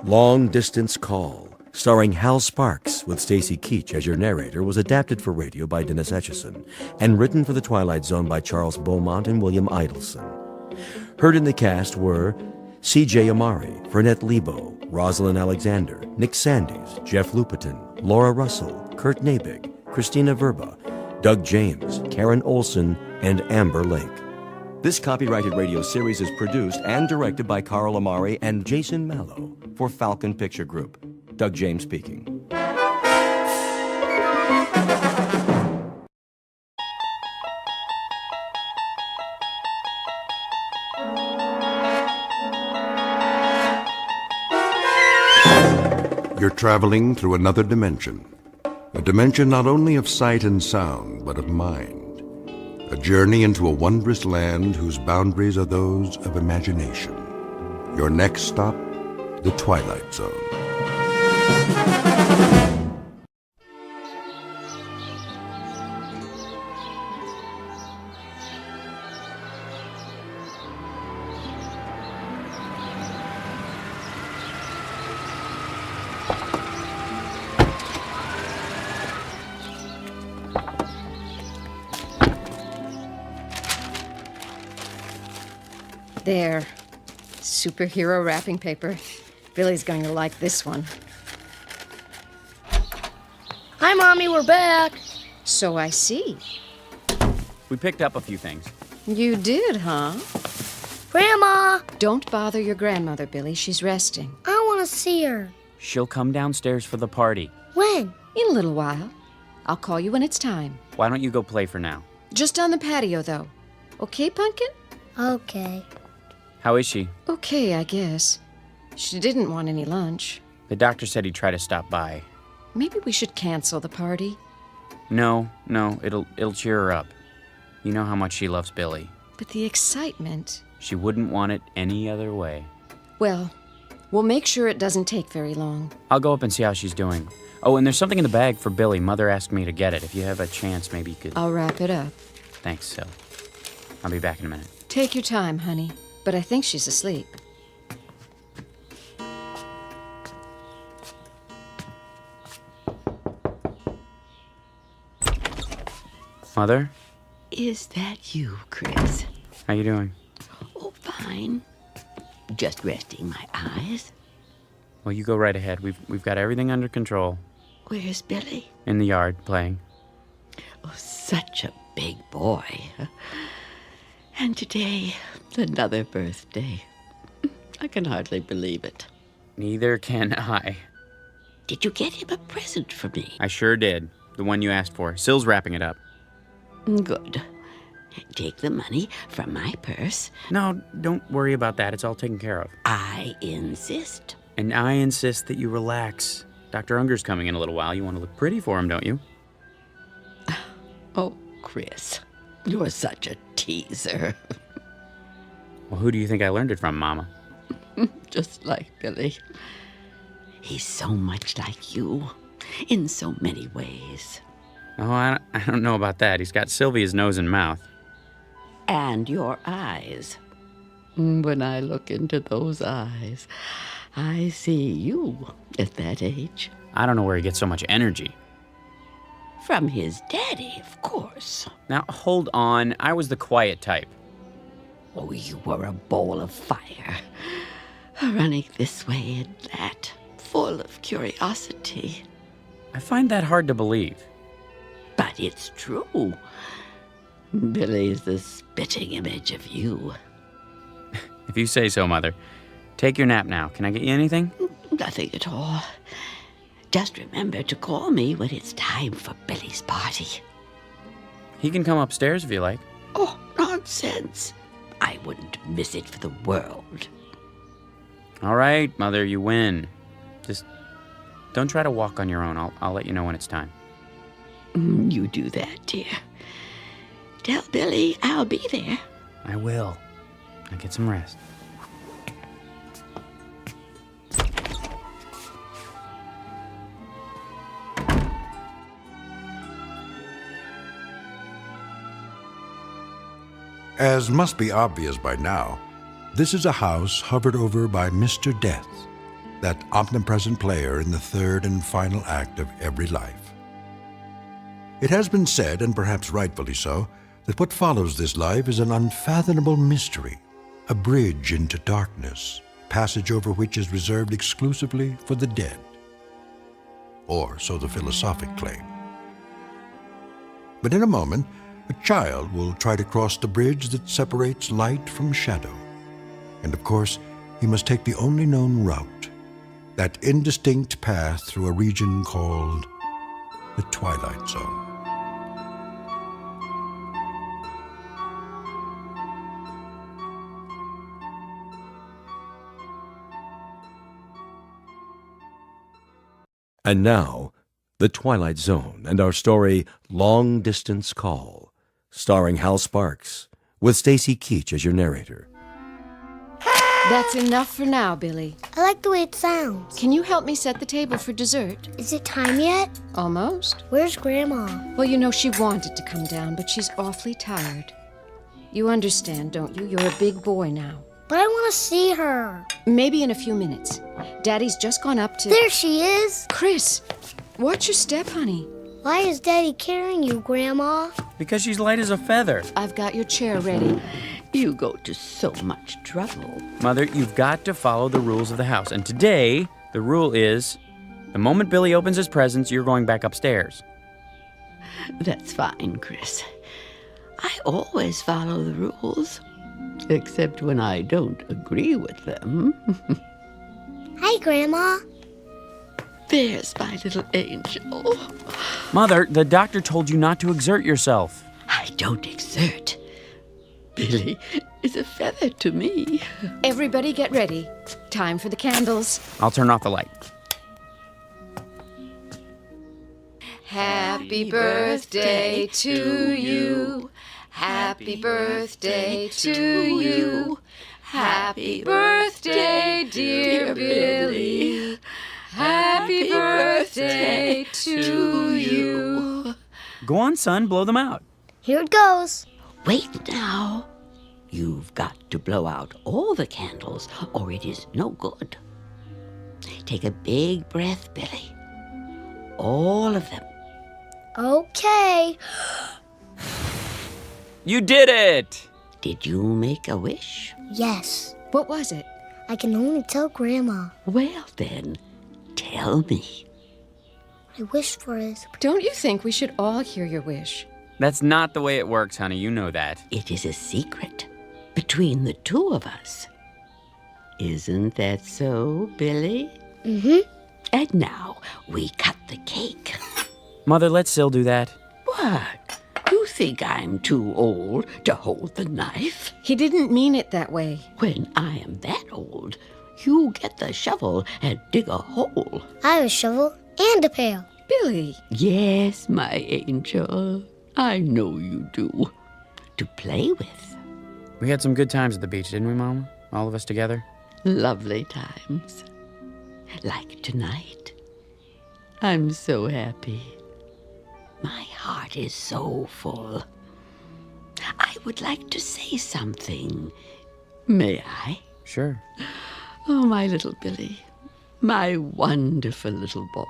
Long Distance Call, starring Hal Sparks with Stacy Keach as your narrator, was adapted for radio by Dennis Etchison and written for The Twilight Zone by Charles Beaumont and William Idelson. Heard in the cast were C.J. Amari, Fernette Lebo, Rosalind Alexander, Nick Sandys, Jeff Lupetin, Laura Russell, Kurt Nabig, Christina Verba, Doug James, Karen Olson, and Amber Lake. This copyrighted radio series is produced and directed by Carl Amari and Jason Mallow for Falcon Picture Group. Doug James speaking. You're traveling through another dimension. A dimension not only of sight and sound, but of mind. A journey into a wondrous land whose boundaries are those of imagination. Your next stop, the Twilight Zone. There. Superhero wrapping paper. Billy's going to like this one. Hi, Mommy, we're back. So I see. We picked up a few things. You did, huh? Grandma! Don't bother your grandmother, Billy. She's resting. I want to see her. She'll come downstairs for the party. When? In a little while. I'll call you when it's time. Why don't you go play for now? Just on the patio, though. Okay, Pumpkin? Okay. How is she? Okay, I guess. She didn't want any lunch. The doctor said he'd try to stop by. Maybe we should cancel the party. No, it'll cheer her up. You know how much she loves Billy. But the excitement... She wouldn't want it any other way. Well, we'll make sure it doesn't take very long. I'll go up and see how she's doing. Oh, and there's something in the bag for Billy. Mother asked me to get it. If you have a chance, maybe you could... I'll wrap it up. Thanks, Sil. I'll be back in a minute. Take your time, honey. But I think she's asleep. Mother? Is that you, Chris? How you doing? Oh, fine. Just resting my eyes. Well, you go right ahead. We've got everything under control. Where's Billy? In the yard, playing. Oh, such a big boy. And today, another birthday. I can hardly believe it. Neither can I. Did you get him a present for me? I sure did. The one you asked for. Sil's wrapping it up. Good. Take the money from my purse. No, don't worry about that. It's all taken care of. I insist. And I insist that you relax. Dr. Unger's coming in a little while. You want to look pretty for him, don't you? Oh, Chris, you're such a teaser. Well, who do you think I learned it from, Mama? Just like Billy. He's so much like you, in so many ways. Oh, I don't know about that. He's got Sylvia's nose and mouth. And your eyes. When I look into those eyes, I see you at that age. I don't know where he gets so much energy. From his daddy, of course. Now, hold on. I was the quiet type. Oh, you were a bowl of fire. Running this way and that, full of curiosity. I find that hard to believe. But it's true. Billy's the spitting image of you. If you say so, Mother. Take your nap now. Can I get you anything? Nothing at all. Just remember to call me when it's time for Billy's party. He can come upstairs if you like. Oh, nonsense. I wouldn't miss it for the world. All right, Mother, you win. Just don't try to walk on your own. I'll let you know when it's time. You do that, dear. Tell Billy I'll be there. I will. Now get some rest. As must be obvious by now, this is a house hovered over by Mr. Death, that omnipresent player in the third and final act of every life. It has been said, and perhaps rightfully so, that what follows this life is an unfathomable mystery, a bridge into darkness, passage over which is reserved exclusively for the dead. Or so the philosophic claim. But in a moment, a child will try to cross the bridge that separates light from shadow. And of course, he must take the only known route, that indistinct path through a region called the Twilight Zone. And now, The Twilight Zone and our story, Long Distance Call, starring Hal Sparks, with Stacy Keach as your narrator. That's enough for now, Billy. I like the way it sounds. Can you help me set the table for dessert? Is it time yet? Almost. Where's Grandma? Well, you know, she wanted to come down, but she's awfully tired. You understand, don't you? You're a big boy now. But I want to see her. Maybe in a few minutes. Daddy's just gone up to... There she is. Chris, watch your step, honey. Why is Daddy carrying you, Grandma? Because she's light as a feather. I've got your chair ready. You go to so much trouble. Mother, you've got to follow the rules of the house. And today, the rule is, the moment Billy opens his presents, you're going back upstairs. That's fine, Chris. I always follow the rules, except when I don't agree with them. Hi, Grandma. There's my little angel. Mother, the doctor told you not to exert yourself. I don't exert. Billy is a feather to me. Everybody get ready. Time for the candles. I'll turn off the light. Happy birthday to you. Happy birthday to you. Happy birthday, dear Billy. Happy birthday to you. Go on, son, blow them out. Here it goes. Wait now. You've got to blow out all the candles, or it is no good. Take a big breath, Billy. All of them. Okay. You did it! Did you make a wish? Yes. What was it? I can only tell Grandma. Well, then, tell me. I wish for his... Don't you think we should all hear your wish? That's not the way it works, honey. You know that. It is a secret between the two of us. Isn't that so, Billy? Mm-hmm. And now we cut the cake. Mother, let Syl do that. What? You think I'm too old to hold the knife? He didn't mean it that way. When I am that old, you get the shovel and dig a hole. I have a shovel and a pail. Billy. Yes, my angel. I know you do. To play with. We had some good times at the beach, didn't we, Mama? All of us together? Lovely times. Like tonight. I'm so happy. My heart is so full. I would like to say something. May I? Sure. Oh, my little Billy. My wonderful little boy.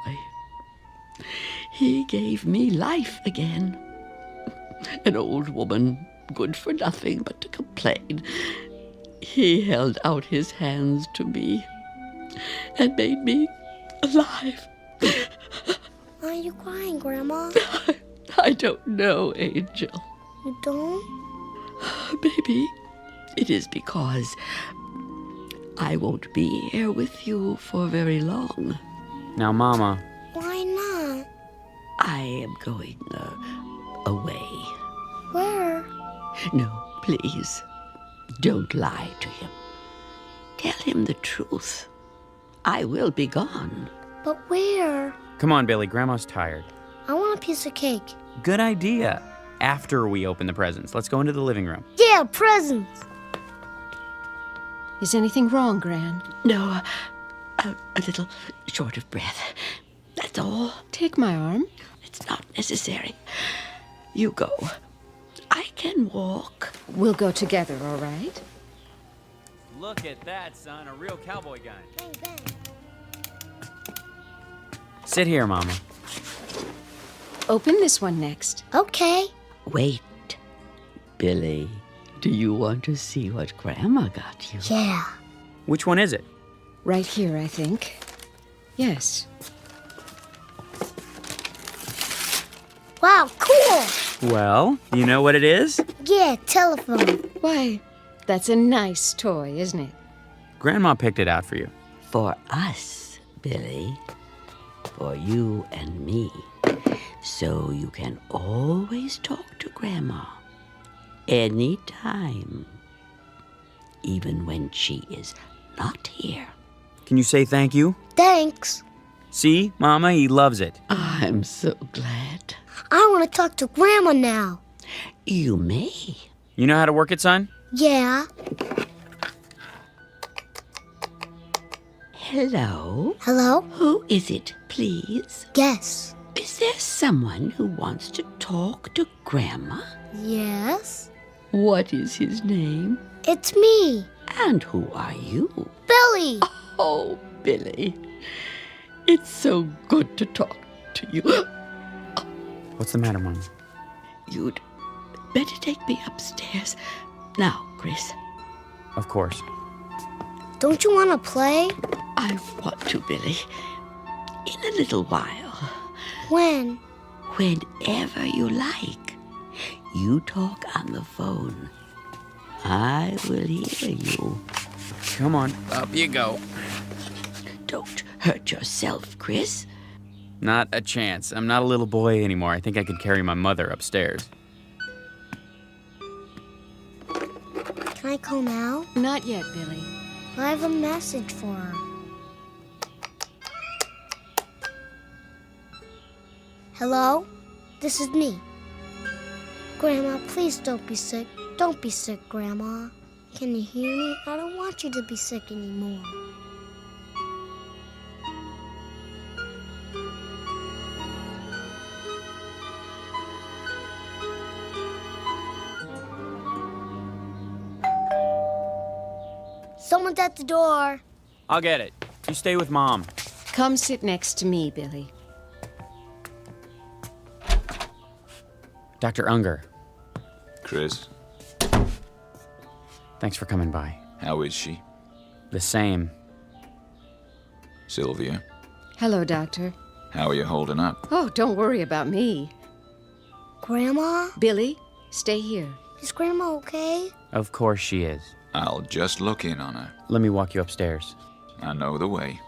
He gave me life again. An old woman, good for nothing but to complain. He held out his hands to me and made me alive. Why are you crying, Grandma? I don't know, Angel. You don't? Maybe it is because I won't be here with you for very long. Now, Mama. Why not? I am going away. Where? No, please, don't lie to him. Tell him the truth. I will be gone. But where? Come on, Billy. Grandma's tired. I want a piece of cake. Good idea. After we open the presents, let's go into the living room. Yeah, presents. Is anything wrong, Gran? No, a little short of breath. That's all. Take my arm. It's not necessary. You go. I can walk. We'll go together, all right? Look at that, son. A real cowboy gun. Bang, bang. Sit here, Mama. Open this one next. Okay. Wait, Billy. Do you want to see what Grandma got you? Yeah. Which one is it? Right here, I think. Yes. Wow, cool. Well, you know what it is? Yeah, telephone. Why, that's a nice toy, isn't it? Grandma picked it out for you. For us, Billy. For you and me. So you can always talk to Grandma. Anytime. Even when she is not here. Can you say thank you? Thanks. See, Mama, he loves it. I'm so glad. I want to talk to Grandma now. You may. You know how to work it, son? Yeah. Hello? Hello? Who is it, please? Guess. Is there someone who wants to talk to Grandma? Yes. What is his name? It's me, And who are you? Billy. Oh, Billy. It's so good to talk to you. What's the matter, Mama? You'd better take me upstairs. Now, Chris. Of course. Don't you want to play? I want to, Billy. In a little while. When? Whenever you like. You talk on the phone. I will hear you. Come on, up you go. Don't hurt yourself, Chris. Not a chance. I'm not a little boy anymore. I think I could carry my mother upstairs. Can I call now? Not yet, Billy. I have a message for her. Hello? This is me. Grandma, please don't be sick. Don't be sick, Grandma. Can you hear me? I don't want you to be sick anymore. Someone's at the door. I'll get it. You stay with Mom. Come sit next to me, Billy. Dr. Unger, Chris, thanks for coming by. how is she? The same. Sylvia, Hello, Doctor. how are you holding up? Oh, don't worry about me. Grandma? Billy, stay here. Is Grandma okay? Of course she is. I'll just look in on her. Let me walk you upstairs. I know the way.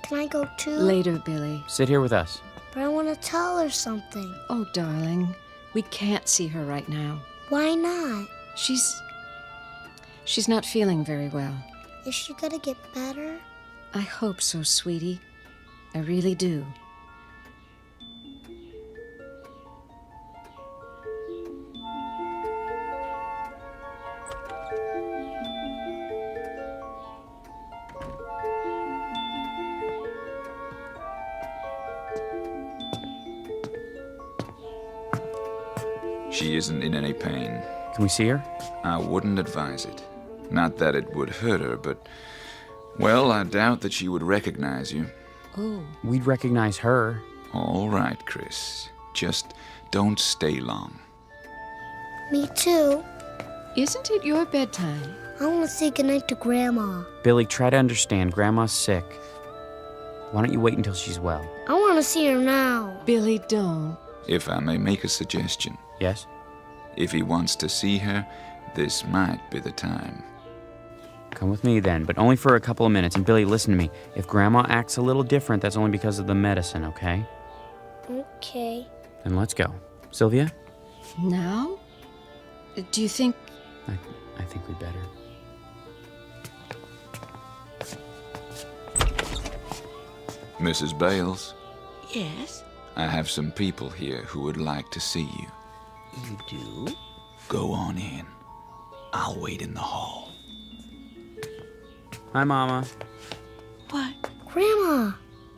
Can I go too? Later, Billy. Sit here with us. But I want to tell her something. Oh, darling, we can't see her right now. Why not? She's not feeling very well. Is she gonna get better? I hope so, sweetie. I really do. She isn't in any pain. Can we see her? I wouldn't advise it. Not that it would hurt her, but, well, I doubt that she would recognize you. Oh, We'd recognize her. All right, Chris. Just don't stay long. Me too. isn't it your bedtime? I want to say goodnight to Grandma. Billy, try to understand. Grandma's sick. Why don't you wait until she's well? I want to see her now. Billy, don't. If I may make a suggestion, Yes? if he wants to see her, this might be the time. Come with me then, but only for a couple of minutes. And Billy, listen to me. If Grandma acts a little different, that's only because of the medicine, okay? Okay. Then let's go. Sylvia? Now? Do you think... I think we'd better. Mrs. Bales, Yes, I have some people here who would like to see you. you do? Go on in. I'll wait in the hall. Hi, Mama. What? Grandma,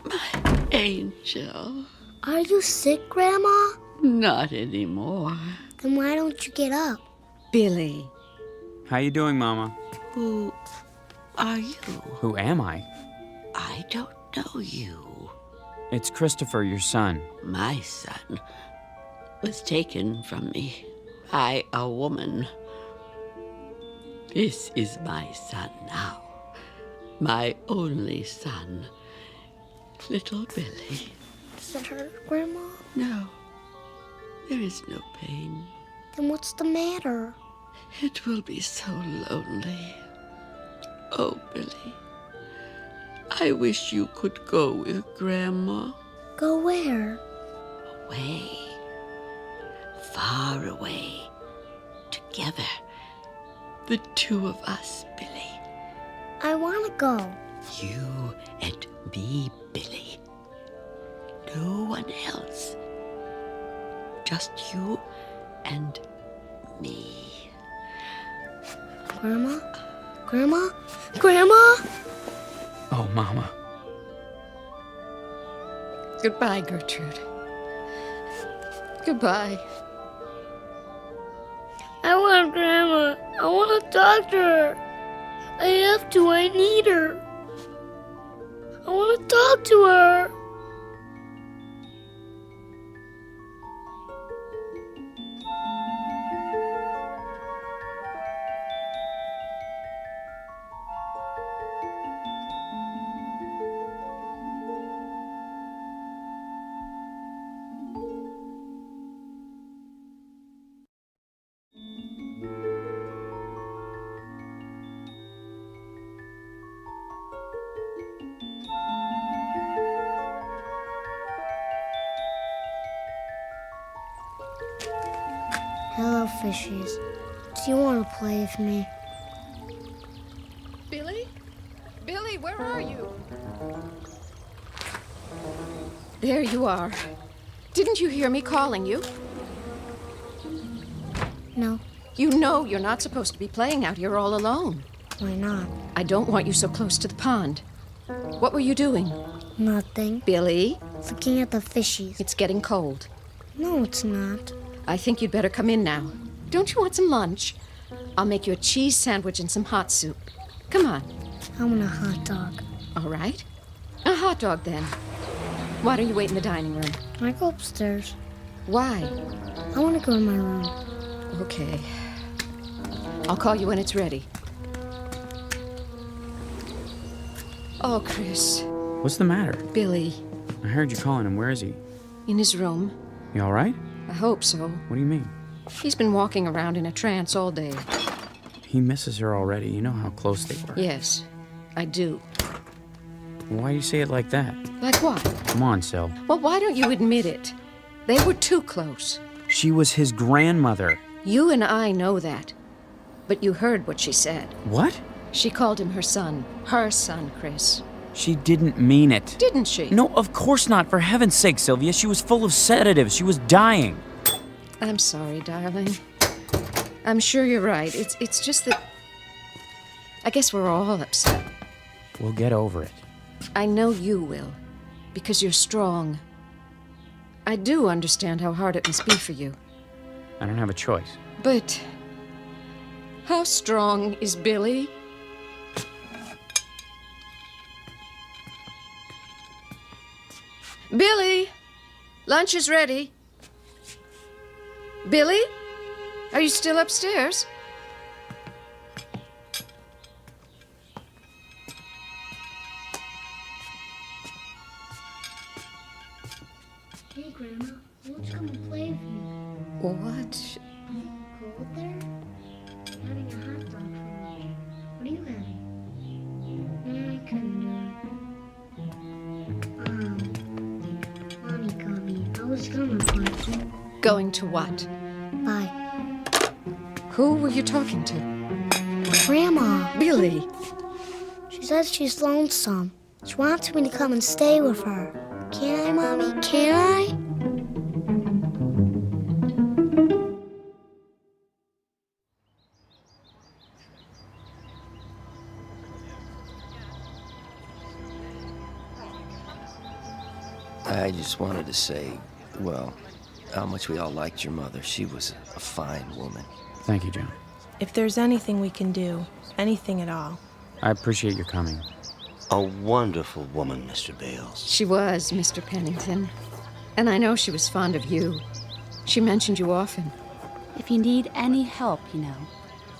My angel. are you sick, Grandma? Not anymore. Then why don't you get up? Billy. How you doing, Mama? Who are you? Who am I? I don't know you. It's Christopher, your son. My son was taken from me by a woman. This is my son now. My only son, little Billy. Does it hurt, Grandma? No, there is no pain. Then what's the matter? It will be so lonely. Oh, Billy, I wish you could go with Grandma. Go where? Away, far away, together, the two of us, Billy. I want to go. You and me, Billy. No one else. Just you and me. Grandma? Grandma? Grandma? Oh, Mama. Goodbye, Gertrude. Goodbye. I want Grandma. I want to talk to her. I have to. I need her. I want to talk to her. Hello, fishies. Do you want to play with me? Billy? Billy, where are you? There you are. Didn't you hear me calling you? No. You know you're not supposed to be playing out here all alone. Why not? I don't want you so close to the pond. What were you doing? Nothing. Billy, Looking at the fishies. it's getting cold. No, it's not. I think you'd better come in now. Don't you want some lunch? I'll make you a cheese sandwich and some hot soup. Come on. I want a hot dog. All right. A hot dog, then. Why don't you wait in the dining room? Can I go upstairs? Why? I want to go in my room. Okay. I'll call you when it's ready. Oh, Chris. What's the matter? Billy. I heard you calling him. Where is he? In his room. You all right? I hope so. What do you mean? He's been walking around in a trance all day. He misses her already. You know how close they were. Yes, I do. Why do you say it like that? Like what? Come on, Sil. Well, why don't you admit it? They were too close. She was his grandmother. You and I know that. But you heard what she said. What? She called him her son, Chris. She didn't mean it. Didn't she? No, of course not. For heaven's sake, Sylvia. She was full of sedatives. She was dying. I'm sorry, darling. I'm sure you're right. It's just that... I guess we're all upset. We'll get over it. I know you will, because you're strong. I do understand how hard it must be for you. I don't have a choice. But... how strong is Billy? Billy! Lunch is ready. Billy? Are you still upstairs? Hey, Grandma. Why don't you come and play with me? What? Cold there? I'm having a hot dog for lunch. What are you having? No, I couldn't do it. Mommy got me. I was gonna but... Going to what? Bye. Who were you talking to? Grandma. Billy. She says she's lonesome. She wants me to come and stay with her. Can I, Mommy? Can I? I just wanted to say, well, how much we all liked your mother. She was a fine woman. Thank you, John. If there's anything we can do, anything at all. I appreciate your coming. a wonderful woman, Mr. Bales. She was, Mr. Pennington. And I know she was fond of you. She mentioned you often. If you need any help,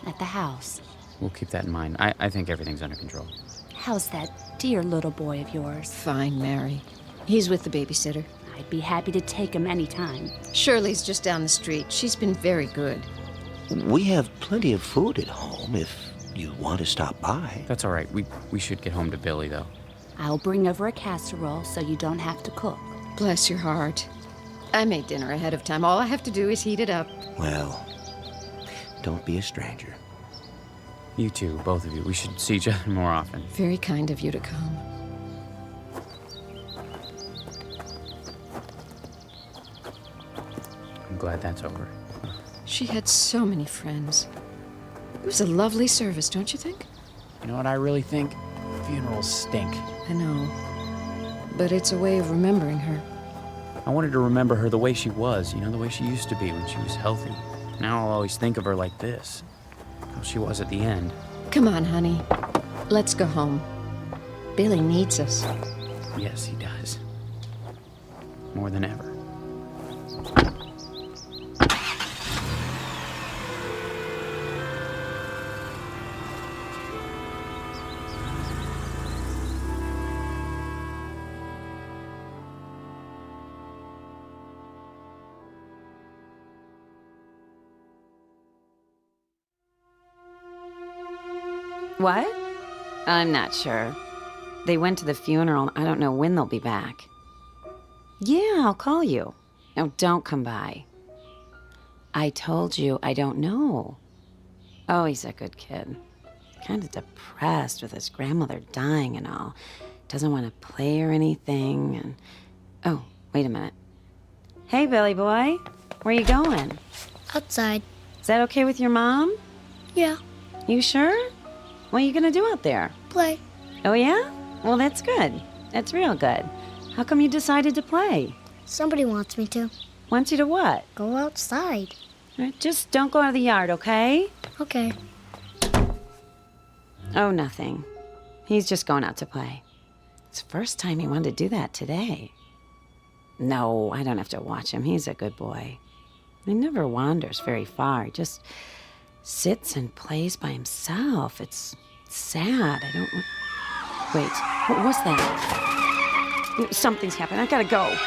at the house. We'll keep that in mind. I think everything's under control. How's that dear little boy of yours? Fine, Mary. He's with the babysitter. I'd be happy to take him anytime. Shirley's just down the street. She's been very good. We have plenty of food at home if you want to stop by. That's all right. We should get home to Billy, though. I'll bring over a casserole so you don't have to cook. Bless your heart. I made dinner ahead of time. All I have to do is heat it up. Well, don't be a stranger. You two, both of you. We should see each other more often. Very kind of you to come. I'm glad that's over. She had so many friends. It was a lovely service, don't you think? You know what I really think? Funerals stink. I know. But it's a way of remembering her. I wanted to remember her the way she was, the way she used to be when she was healthy. Now I'll always think of her like this. How she was at the end. Come on, honey. Let's go home. Billy needs us. Yes, he does. More than ever. What? I'm not sure. They went to the funeral. I don't know when they'll be back. Yeah, I'll call you. No, don't come by. I told you I don't know. Oh, he's a good kid. Kind of depressed with his grandmother dying and all. Doesn't want to play or anything. And oh, wait a minute. Hey, Billy boy. Where you going? Outside. Is that okay with your mom? Yeah. You sure? What are you gonna do out there? Play. Oh, yeah? Well, that's good. That's real good. How come you decided to play? Somebody wants me to. Wants you to what? Go outside. All right, just don't go out of the yard, okay? Okay. Oh, nothing. He's just going out to play. It's the first time he wanted to do that today. No, I don't have to watch him. He's a good boy. He never wanders very far. He just sits and plays by himself. It's sad. I don't... Wait, what was that? Something's happened. I gotta go.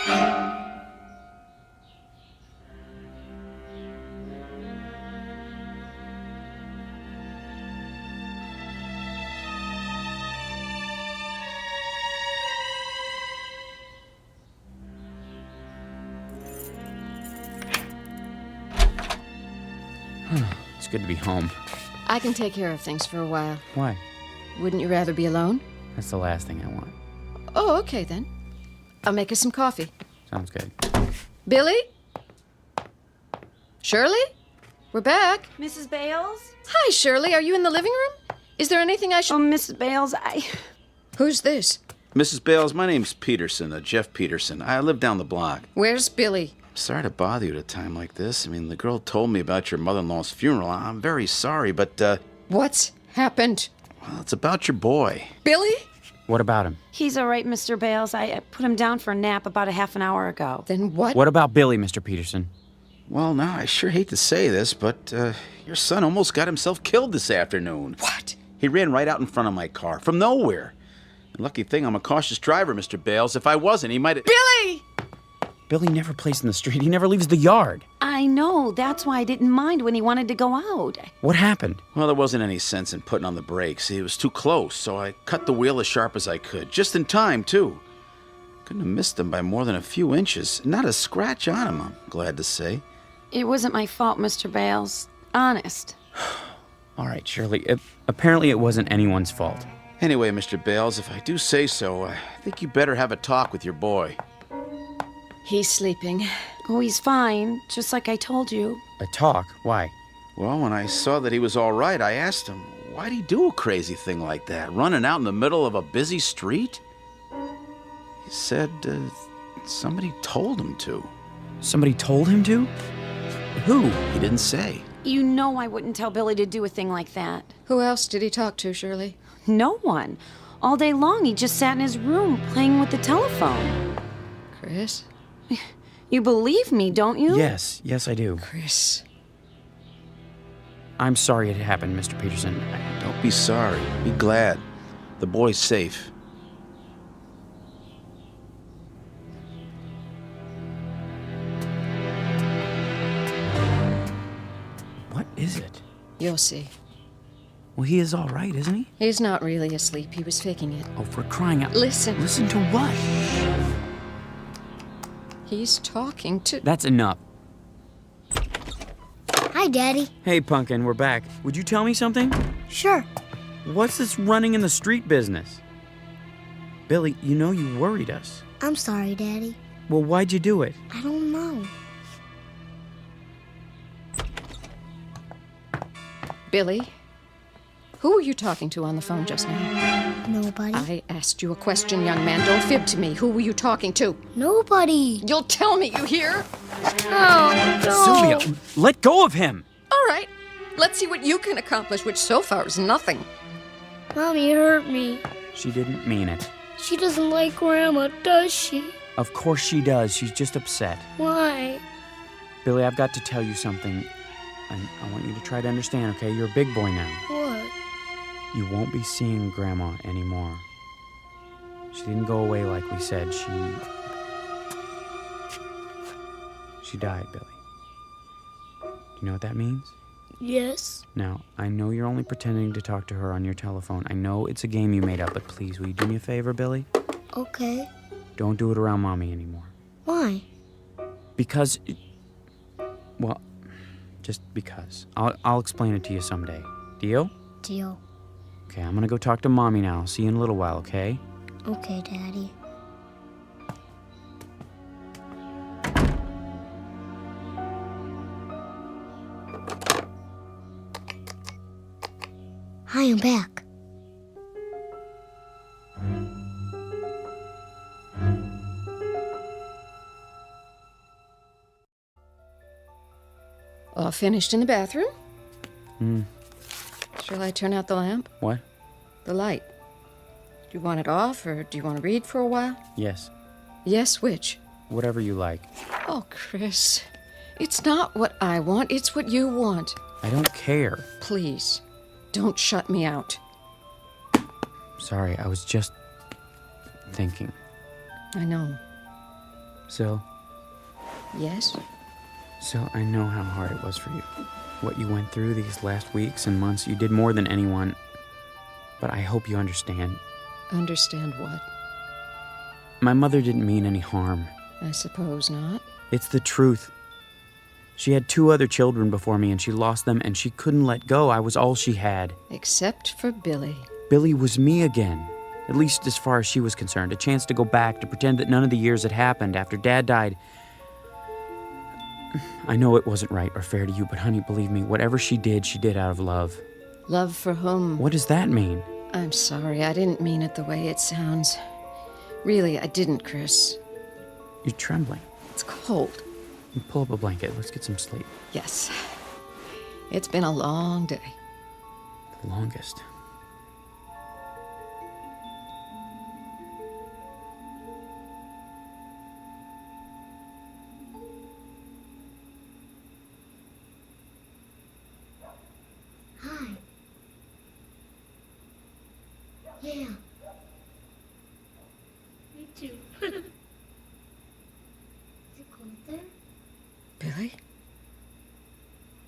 It's good to be home. I can take care of things for a while. Why? Wouldn't you rather be alone? That's the last thing I want. Oh, okay then. I'll make us some coffee. Sounds good. Billy? Shirley? We're back. Mrs. Bales? Hi, Shirley. Are you in the living room? Is there anything I should... Oh, Mrs. Bales, Who's this? Mrs. Bales, my name's Peterson, Jeff Peterson. I live down the block. Where's Billy? Sorry to bother you at a time like this. I mean, the girl told me about your mother-in-law's funeral. I'm very sorry, but, What's happened? Well, it's about your boy. Billy? What about him? He's all right, Mr. Bales. I put him down for a nap about a half an hour ago. Then what? What about Billy, Mr. Peterson? Well, now, I sure hate to say this, but, your son almost got himself killed this afternoon. What? He ran right out in front of my car, from nowhere. Lucky thing I'm a cautious driver, Mr. Bales. If I wasn't, he might have... Billy! Billy never plays in the street. He never leaves the yard. I know. That's why I didn't mind when he wanted to go out. What happened? Well, there wasn't any sense in putting on the brakes. It was too close, so I cut the wheel as sharp as I could. Just in time, too. Couldn't have missed him by more than a few inches. Not a scratch on him, I'm glad to say. It wasn't my fault, Mr. Bales. Honest. All right, Shirley. Apparently it wasn't anyone's fault. Anyway, Mr. Bales, if I do say so, I think you better have a talk with your boy. He's sleeping. Oh, he's fine, just like I told you. A talk? Why? Well, when I saw that he was all right, I asked him, why'd he do a crazy thing like that, running out in the middle of a busy street? He said, somebody told him to. Somebody told him to? Who? He didn't say. You know I wouldn't tell Billy to do a thing like that. Who else did he talk to, Shirley? No one. All day long, he just sat in his room playing with the telephone. Chris? You believe me, don't you? Yes, I do. Chris. I'm sorry it happened, Mr. Peterson. Don't be sorry. Be glad. The boy's safe. What is it? You'll see. Well, he is all right, isn't he? He's not really asleep. He was faking it. Oh, for crying out... Listen. Listen to what? He's talking to... That's enough. Hi, Daddy. Hey, Pumpkin, we're back. Would you tell me something? Sure. What's this running in the street business? Billy, you know you worried us. I'm sorry, Daddy. Well, why'd you do it? I don't know. Billy? Who were you talking to on the phone just now? Nobody. I asked you a question, young man. Don't fib to me. Who were you talking to? Nobody. You'll tell me, you hear? Oh, no. Sylvia, let go of him! All right. Let's see what you can accomplish, which so far is nothing. Mommy hurt me. She didn't mean it. She doesn't like Grandma, does she? Of course she does. She's just upset. Why? Billy, I've got to tell you something. And I want you to try to understand, okay? You're a big boy now. What? You won't be seeing Grandma anymore. She didn't go away like we said. She died, Billy. Do you know what that means? Yes. Now, I know you're only pretending to talk to her on your telephone. I know it's a game you made up, but please, will you do me a favor, Billy? Okay. Don't do it around Mommy anymore. Why? Because... Well, just because. I'll explain it to you someday. Deal? Deal. Okay, I'm gonna go talk to Mommy now. See you in a little while, okay? Okay, Daddy. Hi, I'm back. All finished in the bathroom? Shall I turn out the lamp? What? The light. Do you want it off, or do you want to read for a while? Yes. Yes, which? Whatever you like. Oh, Chris. It's not what I want, it's what you want. I don't care. Please, don't shut me out. Sorry, I was just... thinking. I know. Sil, Yes? I know how hard it was for you. What you went through these last weeks and months, you did more than anyone. But I hope you understand. Understand what? My mother didn't mean any harm. I suppose not. It's the truth. She had 2 other children before me, and she lost them, and she couldn't let go. I was all she had. Except for Billy. Billy was me again. At least as far as she was concerned. A chance to go back, to pretend that none of the years had happened after Dad died. I know it wasn't right or fair to you, but honey, believe me, whatever she did out of love. Love for whom? What does that mean? I'm sorry, I didn't mean it the way it sounds. Really, I didn't, Chris. You're trembling. It's cold. Pull up a blanket. Let's get some sleep. Yes. It's been a long day. The longest. Hi. Yeah. Me too. Is it cold there? Billy?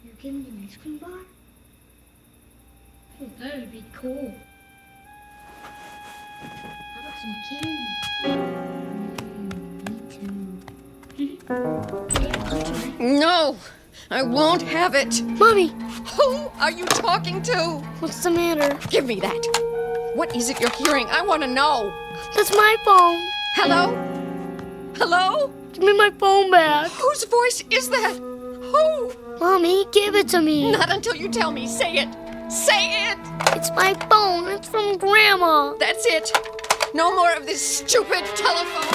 You give me an ice cream bar? Oh, that would be cool. How about some candy? Me too. No! I won't have it! Mommy! Who are you talking to? What's the matter? Give me that! What is it you're hearing? I want to know! That's my phone! Hello? Hello? Give me my phone back! Whose voice is that? Who? Mommy, give it to me! Not until you tell me. Say it! Say it! It's my phone! It's from Grandma! That's it! No more of this stupid telephone!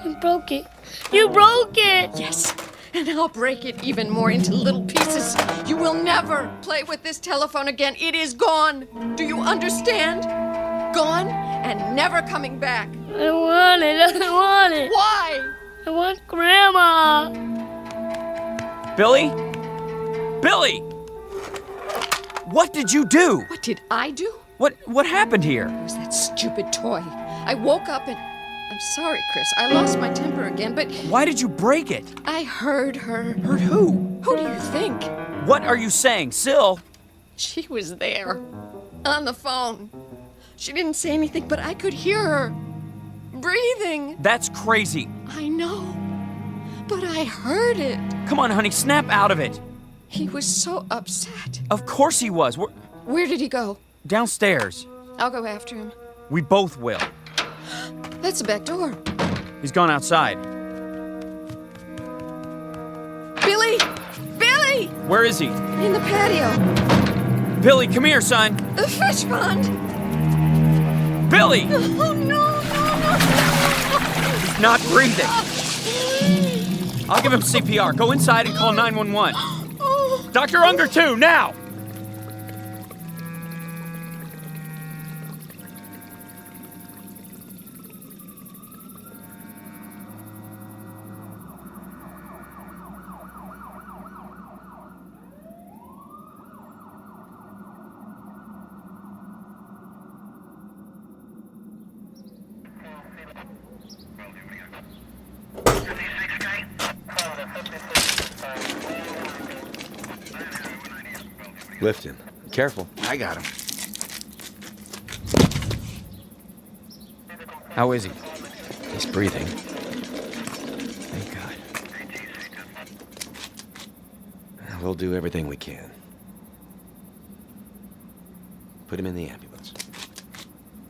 You broke it! You broke it! Yes, and I'll break it even more into little pieces. You will never play with this telephone again. It is gone. Do you understand? Gone and never coming back. I don't want it. I don't want it. Why? I want Grandma. Billy? Billy! What did you do? What did I do? What happened here? It was that stupid toy. I woke up and... I'm sorry, Chris. I lost my temper again, but... Why did you break it? I heard her. Heard who? Who do you think? What are you saying, Syl? She was there. On the phone. She didn't say anything, but I could hear her. Breathing. That's crazy. I know. But I heard it. Come on, honey, snap out of it. He was so upset. Of course he was. Where did he go? Downstairs. I'll go after him. We both will. That's the back door. He's gone outside. Billy! Billy! Where is he? In the patio. Billy, come here, son. The fish pond. Billy! Oh, no. He's not breathing. I'll give him CPR. Go inside and call 911. Dr. Unger, too, now! Lift him. Careful. I got him. How is he? He's breathing. Thank God. We'll do everything we can. Put him in the ambulance.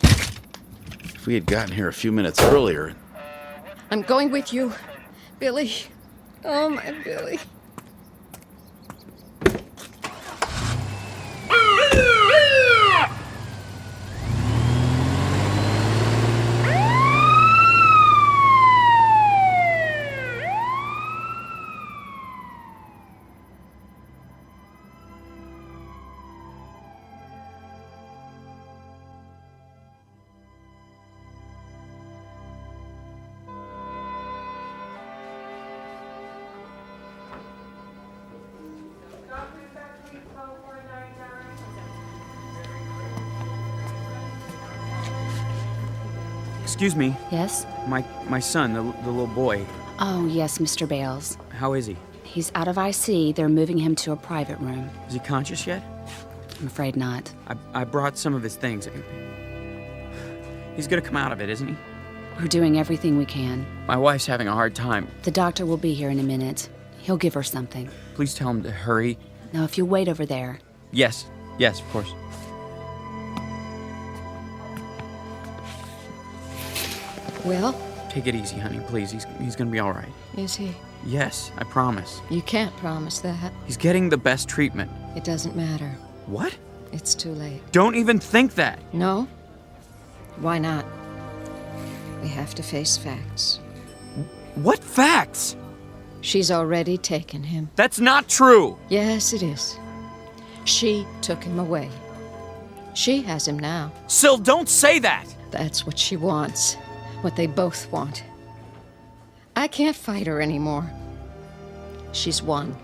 If we had gotten here a few minutes earlier... I'm going with you. Billy. Oh, my Billy. Excuse me. Yes? My son, the little boy. Oh, yes, Mr. Bales. How is he? He's out of IC. They're moving him to a private room. Is he conscious yet? I'm afraid not. I brought some of his things. He's gonna come out of it, isn't he? We're doing everything we can. My wife's having a hard time. The doctor will be here in a minute. He'll give her something. Please tell him to hurry. Now, if you wait over there. Yes, of course. Well? Take it easy, honey, please. He's gonna be all right. Is he? Yes, I promise. You can't promise that. He's getting the best treatment. It doesn't matter. What? It's too late. Don't even think that. No? Why not? We have to face facts. What facts? She's already taken him. That's not true. Yes, it is. She took him away. She has him now. Syl, don't say that. That's what she wants. What they both want. I can't fight her anymore. She's won.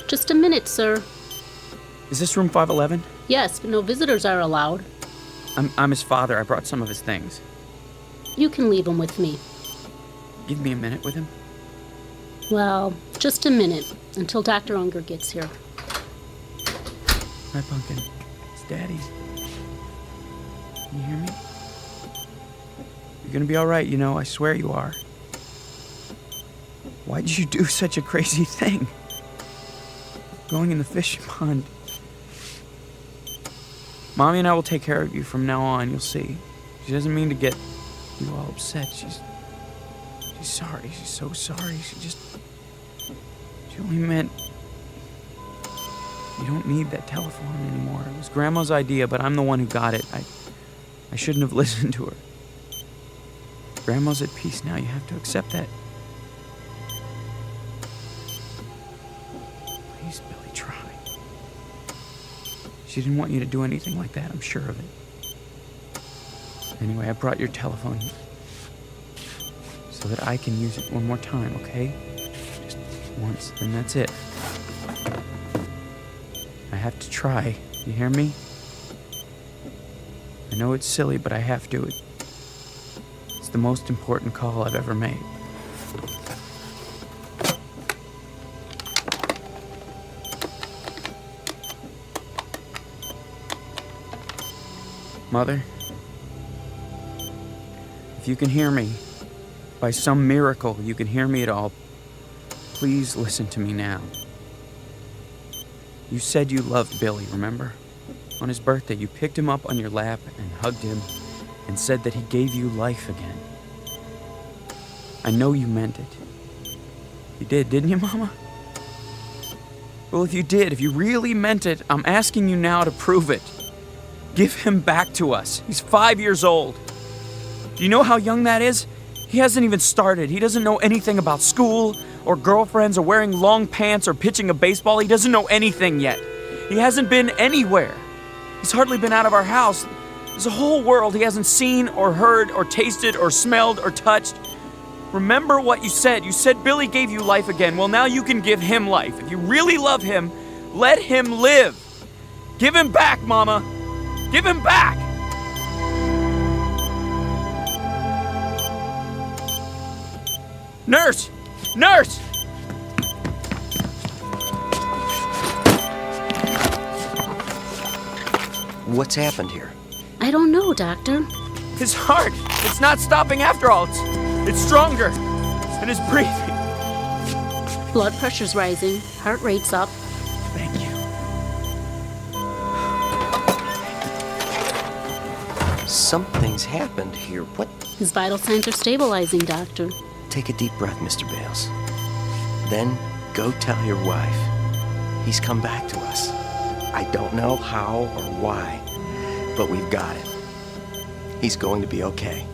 Just a minute, sir. Is this room 511? Yes, but no visitors are allowed. I'm his father. I brought some of his things. You can leave him with me. Give me a minute with him. Well, just a minute, until Dr. Unger gets here. Hi, Pumpkin. It's Daddy. Can you hear me? You're gonna be all right, you know. I swear you are. Why did you do such a crazy thing? Going in the fish pond. Mommy and I will take care of you from now on, you'll see. She doesn't mean to get you all upset. She's sorry. She's so sorry. She only meant you don't need that telephone anymore. It was Grandma's idea, but I'm the one who got it. I shouldn't have listened to her. Grandma's at peace now. You have to accept that. Please, Billy, try. She didn't want you to do anything like that, I'm sure of it. Anyway, I brought your telephone so that I can use it one more time, okay? Just once, and that's it. I have to try. You hear me? I know it's silly, but I have to. It's the most important call I've ever made. Mother, if you can hear me, by some miracle you can hear me at all, please listen to me now. You said you loved Billy, remember? On his birthday, you picked him up on your lap and hugged him and said that he gave you life again. I know you meant it. You did, didn't you, Mama? Well, if you did, if you really meant it, I'm asking you now to prove it. Give him back to us. He's 5 years old. Do you know how young that is? He hasn't even started. He doesn't know anything about school or girlfriends or wearing long pants or pitching a baseball. He doesn't know anything yet. He hasn't been anywhere. He's hardly been out of our house. There's a whole world he hasn't seen or heard or tasted or smelled or touched. Remember what you said. You said Billy gave you life again. Well, now you can give him life. If you really love him, let him live. Give him back, Mama. Give him back! Nurse! Nurse! What's happened here? I don't know, Doctor. His heart! It's not stopping after all. It's stronger. And his breathing. Blood pressure's rising. Heart rate's up. Thank you. Something's happened here. What? His vital signs are stabilizing, Doctor. Take a deep breath, Mr. Bales. Then go tell your wife. He's come back to us. I don't know how or why, but we've got him. He's going to be okay.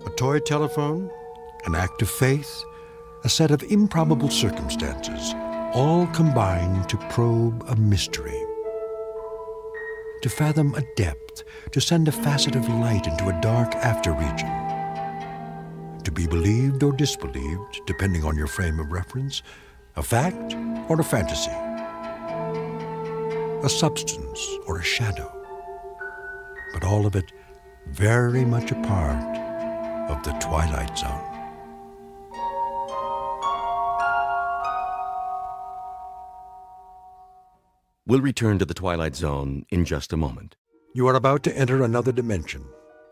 A toy telephone, an act of faith, a set of improbable circumstances, all combine to probe a mystery. To fathom a depth, to send a facet of light into a dark after-region. To be believed or disbelieved, depending on your frame of reference, a fact or a fantasy. A substance or a shadow. But all of it very much a part of the Twilight Zone. We'll return to the Twilight Zone in just a moment. You are about to enter another dimension.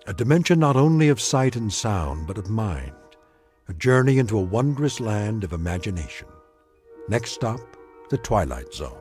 A dimension not only of sight and sound, but of mind. A journey into a wondrous land of imagination. Next stop, the Twilight Zone.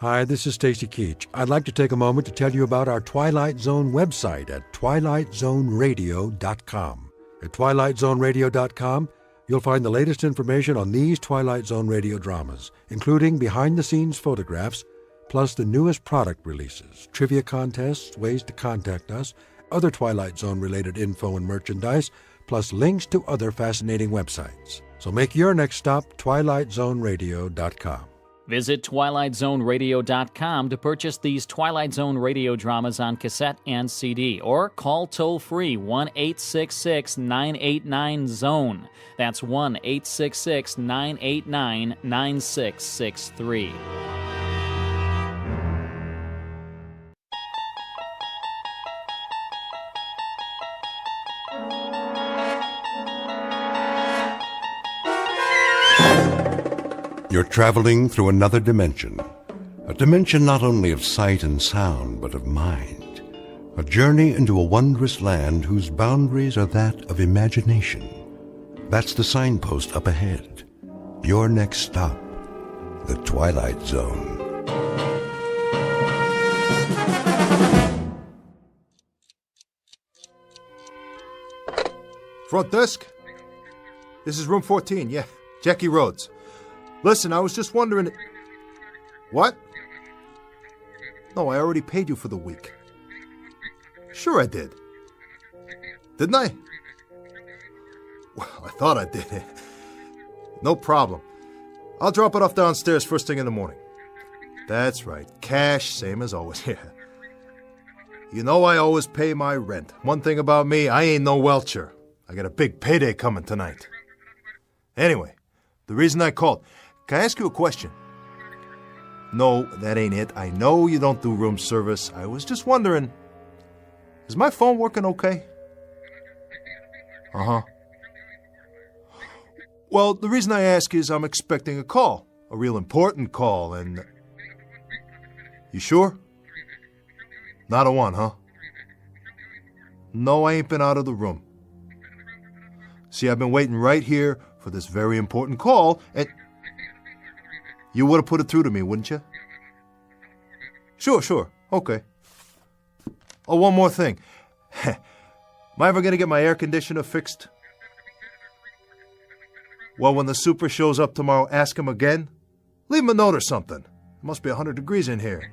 Hi, this is Stacy Keach. I'd like to take a moment to tell you about our Twilight Zone website at twilightzoneradio.com. At twilightzoneradio.com, you'll find the latest information on these Twilight Zone radio dramas, including behind-the-scenes photographs, plus the newest product releases, trivia contests, ways to contact us, other Twilight Zone-related info and merchandise, plus links to other fascinating websites. So make your next stop twilightzoneradio.com. Visit twilightzoneradio.com to purchase these Twilight Zone radio dramas on cassette and CD, or call toll-free 1-866-989-ZONE. That's 1-866-989-9663. You're traveling through another dimension. A dimension not only of sight and sound, but of mind. A journey into a wondrous land whose boundaries are that of imagination. That's the signpost up ahead. Your next stop, the Twilight Zone. Front desk? This is room 14, yeah. Jackie Rhodes. Listen, I was just wondering... What? No, I already paid you for the week. Sure I did. Didn't I? Well, I thought I did. No problem. I'll drop it off downstairs first thing in the morning. That's right. Cash, same as always. Yeah. You know I always pay my rent. One thing about me, I ain't no welcher. I got a big payday coming tonight. Anyway, the reason I called, can I ask you a question? No, that ain't it. I know you don't do room service. I was just wondering, is my phone working okay? Uh-huh. Well, the reason I ask is I'm expecting a call. A real important call, and... You sure? Not a one, huh? No, I ain't been out of the room. See, I've been waiting right here for this very important call, and... You would have put it through to me, wouldn't you? Sure. Okay. Oh, one more thing. Am I ever going to get my air conditioner fixed? Well, when the super shows up tomorrow, ask him again. Leave him a note or something. It must be 100 degrees in here.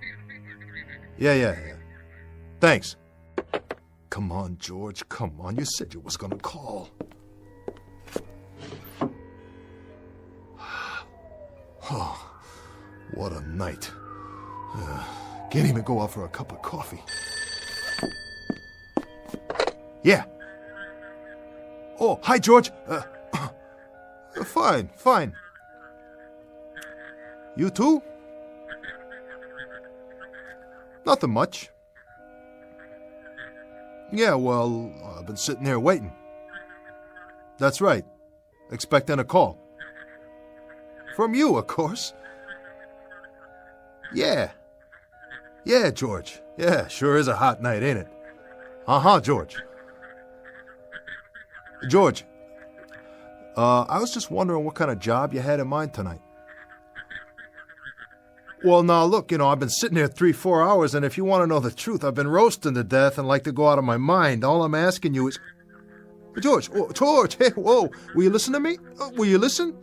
Yeah. Thanks. Come on, George. Come on. You said you was going to call. Oh, what a night. Can't even go out for a cup of coffee. Yeah. Oh, hi, George. Fine. You too? Nothing much. Yeah, well, I've been sitting here waiting. That's right. Expecting a call. From you, of course. Yeah, George. Yeah, sure is a hot night, ain't it? Uh-huh, George. George, I was just wondering what kind of job you had in mind tonight. Well, now, look, I've been sitting here 3-4 hours, and if you want to know the truth, I've been roasting to death and like to go out of my mind. All I'm asking you is... George, hey, whoa, will you listen to me? Will you listen?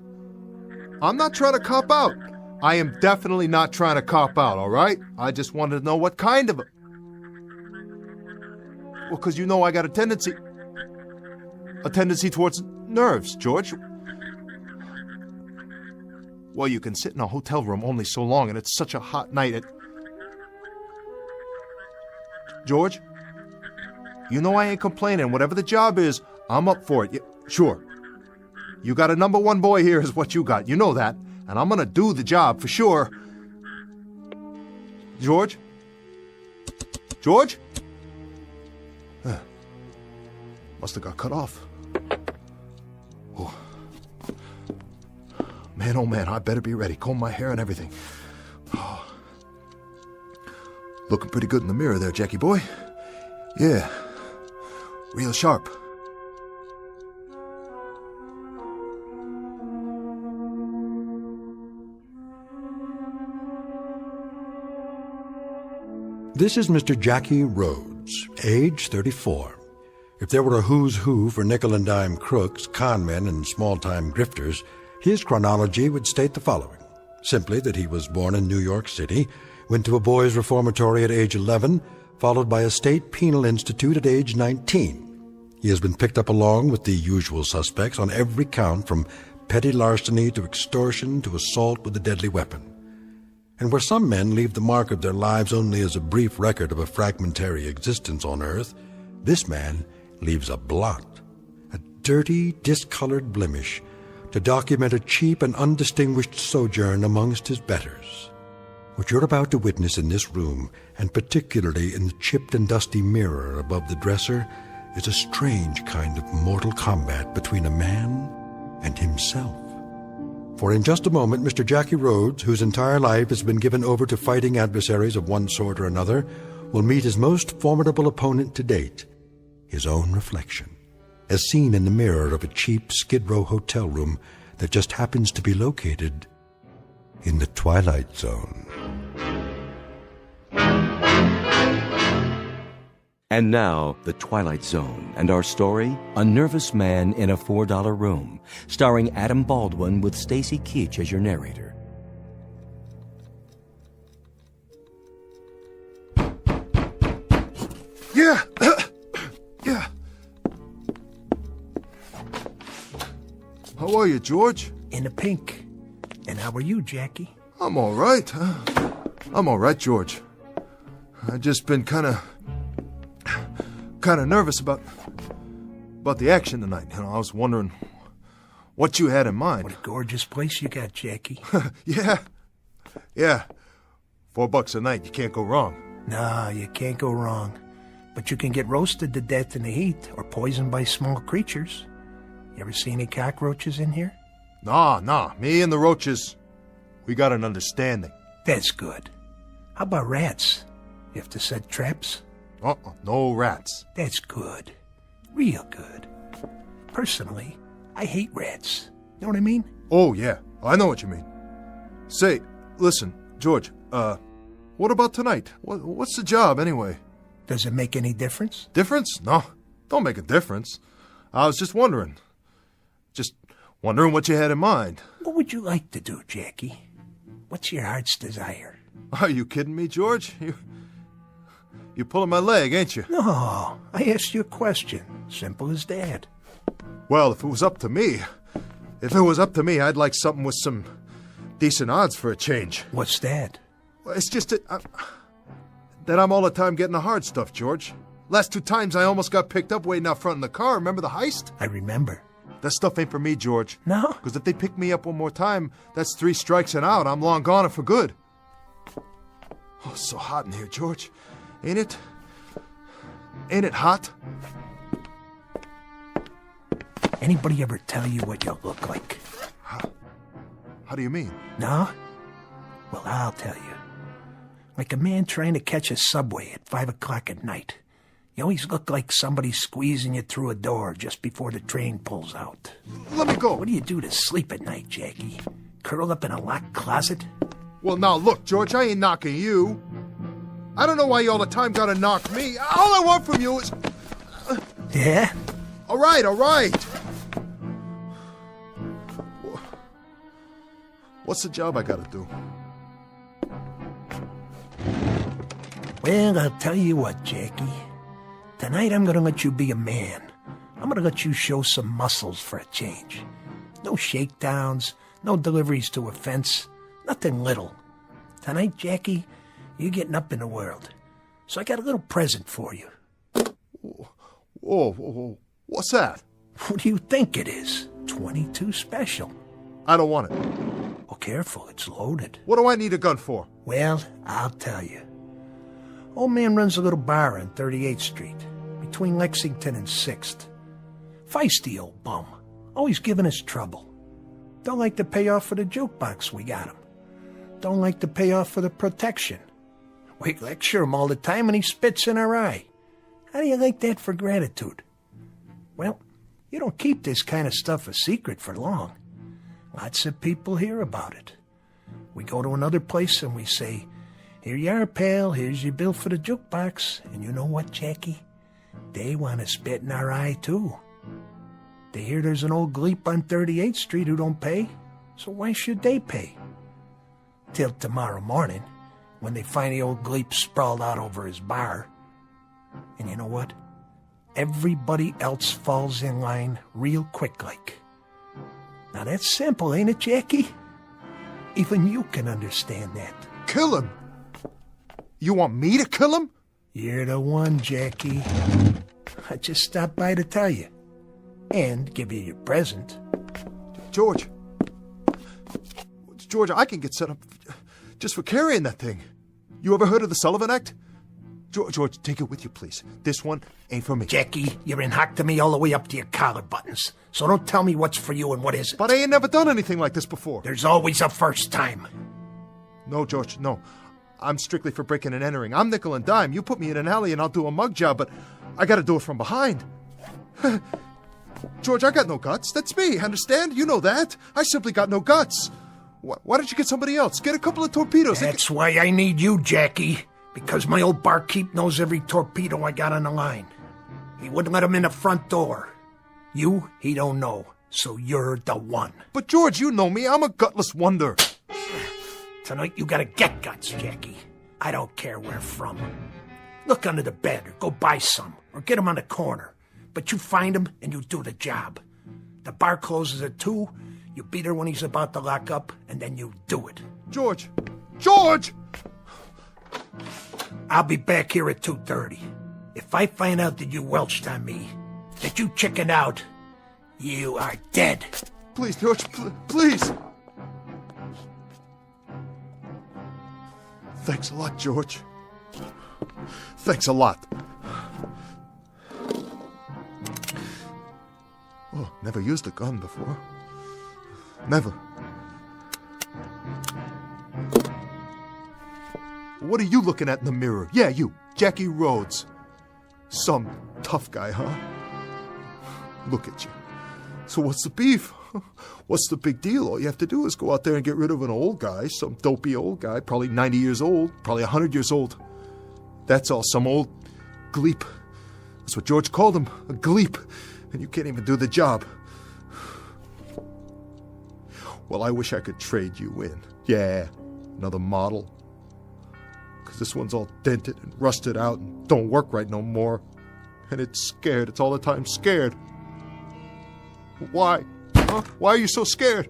I'm not trying to cop out. I am definitely not trying to cop out, all right? I just wanted to know what kind of... Well, because I got a tendency towards nerves, George. Well, you can sit in a hotel room only so long, and it's such a hot night. George, I ain't complaining. Whatever the job is, I'm up for it. Sure. You got a number one boy here is what you got. You know that. And I'm going to do the job for sure. George? Must have got cut off. Oh. Man, oh man, I better be ready. Comb my hair and everything. Oh. Looking pretty good in the mirror there, Jackie boy. Yeah. Real sharp. This is Mr. Jackie Rhodes, age 34. If there were a who's who for nickel-and-dime crooks, conmen, and small-time grifters, his chronology would state the following. Simply that he was born in New York City, went to a boys' reformatory at age 11, followed by a state penal institute at age 19. He has been picked up along with the usual suspects on every count from petty larceny to extortion to assault with a deadly weapon. And where some men leave the mark of their lives only as a brief record of a fragmentary existence on earth, this man leaves a blot, a dirty, discolored blemish, to document a cheap and undistinguished sojourn amongst his betters. What you're about to witness in this room, and particularly in the chipped and dusty mirror above the dresser, is a strange kind of mortal combat between a man and himself. For in just a moment, Mr. Jackie Rhodes, whose entire life has been given over to fighting adversaries of one sort or another, will meet his most formidable opponent to date, his own reflection. as seen in the mirror of a cheap Skid Row hotel room that just happens to be located in the Twilight Zone. And now, The Twilight Zone, and our story, A Nervous Man in a $4 Room, starring Adam Baldwin with Stacy Keach as your narrator. Yeah! Yeah. How are you, George? In the pink. And how are you, Jackie? I'm all right. I'm all right, George. I just been kind of nervous about the action tonight. You know, I was wondering what you had in mind. What a gorgeous place you got, Jackie. Yeah. $4 a night, you can't go wrong. No, you can't go wrong. But you can get roasted to death in the heat or poisoned by small creatures. You ever see any cockroaches in here? Nah. Me and the roaches, we got an understanding. That's good. How about rats? You have to set traps? No rats. That's good. Real good. Personally, I hate rats. You know what I mean? Oh, yeah. I know what you mean. Say, listen, George, what about tonight? What's the job, anyway? Does it make any difference? Difference? No, don't make a difference. I was just wondering. Just wondering what you had in mind. What would you like to do, Jackie? What's your heart's desire? Are you kidding me, George? You're pulling my leg, ain't you? No, I asked you a question. Simple as that. Well, if it was up to me, I'd like something with some decent odds for a change. What's that? Well, it's just that I'm all the time getting the hard stuff, George. Last 2 times I almost got picked up waiting out front in the car. Remember the heist? I remember. That stuff ain't for me, George. No? Because if they pick me up one more time, that's 3 strikes and out. I'm long gone and for good. Oh, it's so hot in here, George. Ain't it? Ain't it hot? Anybody ever tell you what you look like? How do you mean? No? Well, I'll tell you. Like a man trying to catch a subway at 5 o'clock at night. You always look like somebody squeezing you through a door just before the train pulls out. Let me go. What do you do to sleep at night, Jackie? Curl up in a locked closet? Well, now look, George, I ain't knocking you. I don't know why you all the time gotta knock me. All I want from you is... Yeah? All right. What's the job I gotta do? Well, I'll tell you what, Jackie. Tonight I'm gonna let you be a man. I'm gonna let you show some muscles for a change. No shakedowns, no deliveries to a fence, nothing little. Tonight, Jackie, you're getting up in the world. So I got a little present for you. Whoa. What's that? What do you think it is? 22 special. I don't want it. Oh, careful, it's loaded. What do I need a gun for? Well, I'll tell you. Old man runs a little bar on 38th Street, between Lexington and 6th. Feisty old bum, always giving us trouble. Don't like to pay off for the jukebox we got him. Don't like to pay off for the protection. We lecture him all the time and he spits in our eye. How do you like that for gratitude? Well, you don't keep this kind of stuff a secret for long. Lots of people hear about it. We go to another place and we say, "Here you are, pal, here's your bill for the jukebox." And you know what, Jackie? They want to spit in our eye, too. They hear there's an old gleep on 38th Street who don't pay, so why should they pay? Till tomorrow morning, when they find the old gleep sprawled out over his bar. And you know what? Everybody else falls in line real quick like. Now that's simple, ain't it, Jackie? Even you can understand that. Kill him? You want me to kill him? You're the one, Jackie. I just stopped by to tell you. And give you your present. George, I can get set up just for carrying that thing. You ever heard of the Sullivan Act? George, take it with you, please. This one ain't for me. Jackie, you're in hock to me all the way up to your collar buttons. So don't tell me what's for you and what isn't. But I ain't never done anything like this before. There's always a first time. No, George, no. I'm strictly for breaking and entering. I'm nickel and dime. You put me in an alley and I'll do a mug job, but I gotta do it from behind. George, I got no guts. That's me, understand? You know that. I simply got no guts. Why don't you get somebody else? Get a couple of torpedoes. That's why I need you, Jackie. Because my old barkeep knows every torpedo I got on the line. He wouldn't let him in the front door. You, he don't know. So you're the one. But George, you know me. I'm a gutless wonder. Tonight you gotta get guts, Jackie. I don't care where from. Look under the bed or go buy some. Or get 'em on the corner. But you find him and you do the job. The bar closes at 2. You beat her when he's about to lock up, and then you do it. George! George! I'll be back here at 2:30. If I find out that you welched on me, that you chickened out, you are dead. Please, George, please! Thanks a lot, George. Thanks a lot. Oh, never used a gun before. Never. What are you looking at in the mirror? Yeah, you, Jackie Rhodes. Some tough guy, huh? Look at you. So what's the beef? What's the big deal? All you have to do is go out there and get rid of an old guy, some dopey old guy, probably 90 years old, probably 100 years old. That's all, some old gleep. That's what George called him, a gleep. And you can't even do the job. Well, I wish I could trade you in. Yeah, another model. Because this one's all dented and rusted out and don't work right no more. And it's scared. It's all the time scared. Why? Huh? Why are you so scared?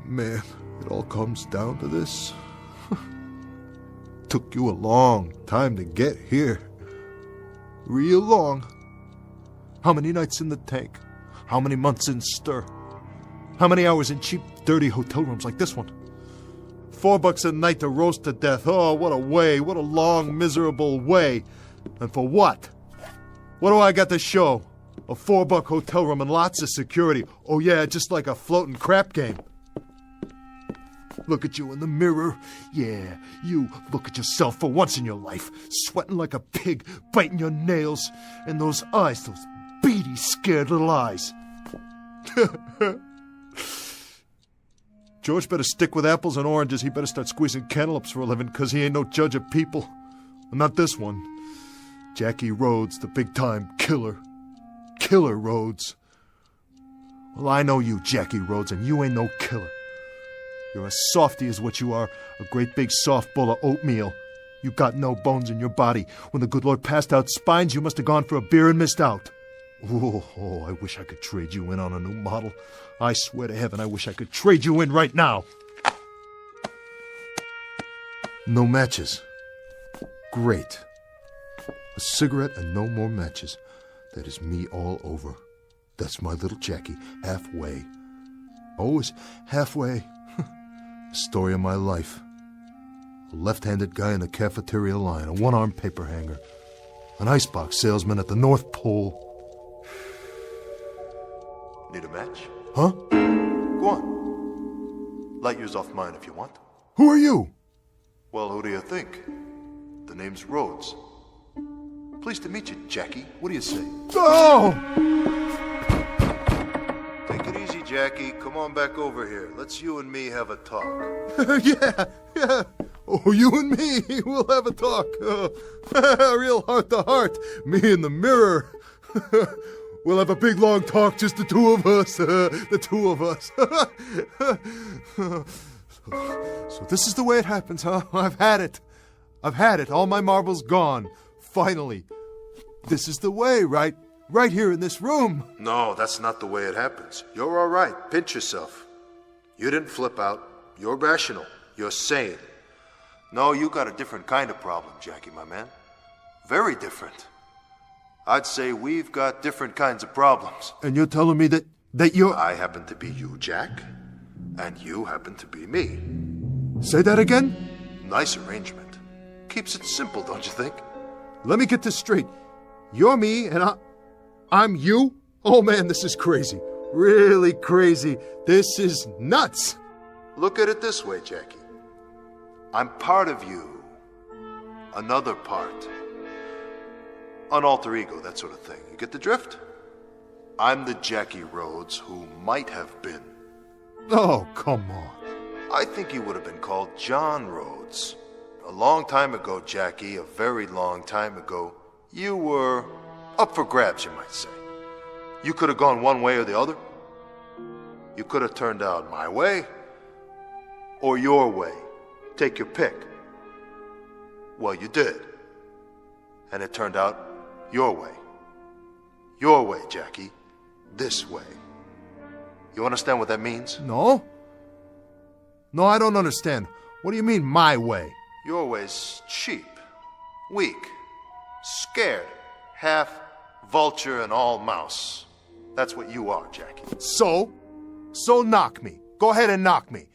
Man, it all comes down to this. Took you a long time to get here. Real long. How many nights in the tank? How many months in stir? How many hours in cheap, dirty hotel rooms like this one? $4 a night to roast to death. Oh, what a way. What a long, miserable way. And for what? What do I got to show? A $4 hotel room and lots of security. Oh yeah, just like a floating crap game. Look at you in the mirror. Yeah, you look at yourself for once in your life. Sweating like a pig, biting your nails. And those eyes, those beady, scared little eyes. George better stick with apples and oranges. He better start squeezing cantaloupes for a living, because he ain't no judge of people. And not this one. Jackie Rhodes, the big-time killer. Killer Rhodes. Well, I know you, Jackie Rhodes, and you ain't no killer. You're a softy is what you are, a great big soft bowl of oatmeal. You got no bones in your body. When the good Lord passed out spines, you must have gone for a beer and missed out. Oh, I wish I could trade you in on a new model. I swear to heaven, I wish I could trade you in right now. No matches. Great. A cigarette and no more matches. That is me all over. That's my little Jackie, halfway. Always halfway. Story of my life. A left-handed guy in a cafeteria line, a one-armed paper hanger, an icebox salesman at the North Pole. Need a match? Huh? Go on. Light yours off mine if you want. Who are you? Well, who do you think? The name's Rhodes. Pleased to meet you, Jackie. What do you say? Oh! Take it easy, Jackie. Come on back over here. Let's you and me have a talk. Yeah. Oh, you and me, we'll have a talk. Real heart to heart. Me in the mirror. We'll have a big long talk, just the two of us. The two of us. So this is the way it happens, huh? I've had it. All my marbles gone. Finally. This is the way, right? Right here in this room. No, that's not the way it happens. You're all right. Pinch yourself. You didn't flip out. You're rational. You're sane. No, you got a different kind of problem, Jackie, my man. Very different. I'd say we've got different kinds of problems. And you're telling me that you're... I happen to be you, Jack. And you happen to be me. Say that again? Nice arrangement. Keeps it simple, don't you think? Let me get this straight. You're me and I'm you? Oh man, this is crazy. Really crazy. This is nuts. Look at it this way, Jackie. I'm part of you, another part. An alter ego, that sort of thing. You get the drift? I'm the Jackie Rhodes who might have been. Oh, come on. I think you would have been called John Rhodes. A long time ago, Jackie, a very long time ago, you were up for grabs, you might say. You could have gone one way or the other. You could have turned out my way or your way. Take your pick. Well, you did. And it turned out your way. Your way, Jackie. This way. You understand what that means? No. No, I don't understand. What do you mean, my way? Your way's cheap, weak, scared, half vulture and all mouse. That's what you are, Jackie. So? So knock me. Go ahead and knock me.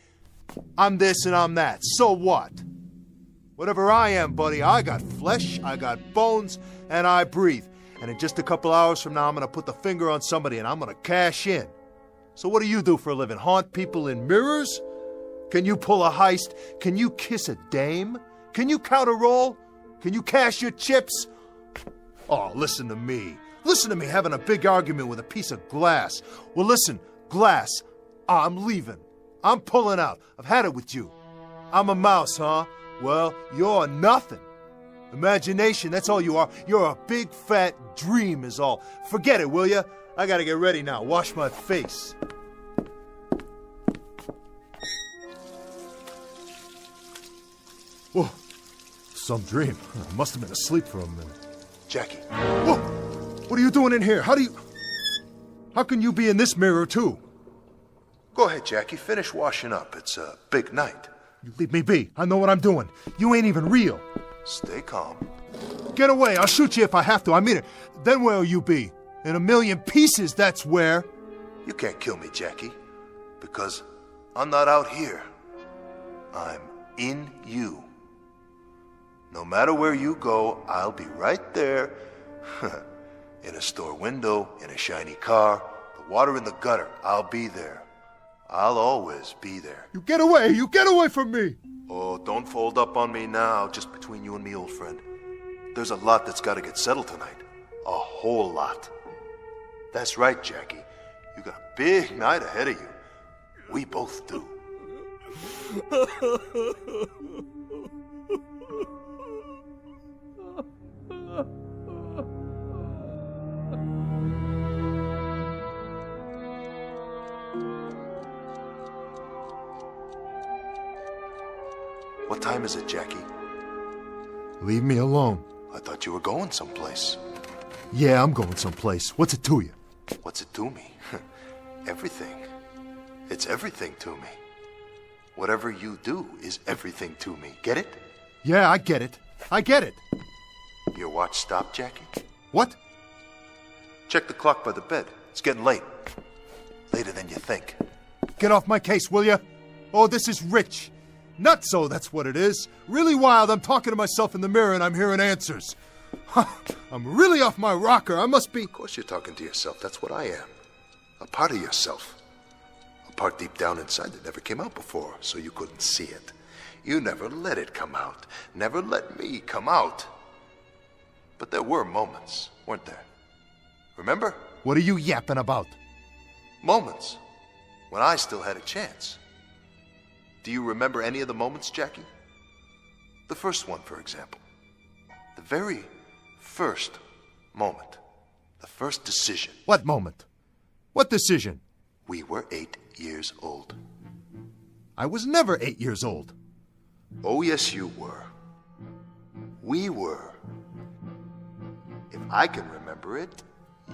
I'm this and I'm that. So what? Whatever I am, buddy, I got flesh, I got bones, and I breathe. And in just a couple hours from now, I'm gonna put the finger on somebody and I'm gonna cash in. So what do you do for a living? Haunt people in mirrors? Can you pull a heist? Can you kiss a dame? Can you count a roll? Can you cash your chips? Oh, listen to me. Listen to me having a big argument with a piece of glass. Well, listen, glass, I'm leaving. I'm pulling out. I've had it with you. I'm a mouse, huh? Well, you're nothing. Imagination, that's all you are. You're a big fat dream is all. Forget it, will ya? I gotta get ready now. Wash my face. Whoa, some dream. I must have been asleep for a minute. Jackie. Whoa, what are you doing in here? How can you be in this mirror too? Go ahead, Jackie. Finish washing up. It's a big night. You leave me be. I know what I'm doing. You ain't even real. Stay calm. Get away. I'll shoot you if I have to. I mean it. Then where'll you be? In a million pieces, that's where. You can't kill me, Jackie. Because I'm not out here. I'm in you. No matter where you go, I'll be right there. In a store window, in a shiny car, the water in the gutter, I'll be there. I'll always be there. You get away! You get away from me! Oh, don't fold up on me now, just between you and me, old friend. There's a lot that's got to get settled tonight. A whole lot. That's right, Jackie. You got a big night ahead of you. We both do. What time is it, Jackie? Leave me alone. I thought you were going someplace. Yeah, I'm going someplace. What's it to you? What's it to me? Everything. It's everything to me. Whatever you do is everything to me. Get it? Yeah, I get it. I get it. Your watch stopped, Jackie? What? Check the clock by the bed. It's getting late. Later than you think. Get off my case, will you? Oh, this is rich. Nutso, that's what it is. Really wild. I'm talking to myself in the mirror and I'm hearing answers. I'm really off my rocker. I must be... Of course you're talking to yourself. That's what I am. A part of yourself. A part deep down inside that never came out before, so you couldn't see it. You never let it come out. Never let me come out. But there were moments, weren't there? Remember? What are you yapping about? Moments. When I still had a chance. Do you remember any of the moments, Jackie? The first one, for example. The very first moment. The first decision. What moment? What decision? We were 8 years old. I was never 8 years old. Oh, yes, you were. We were. If I can remember it,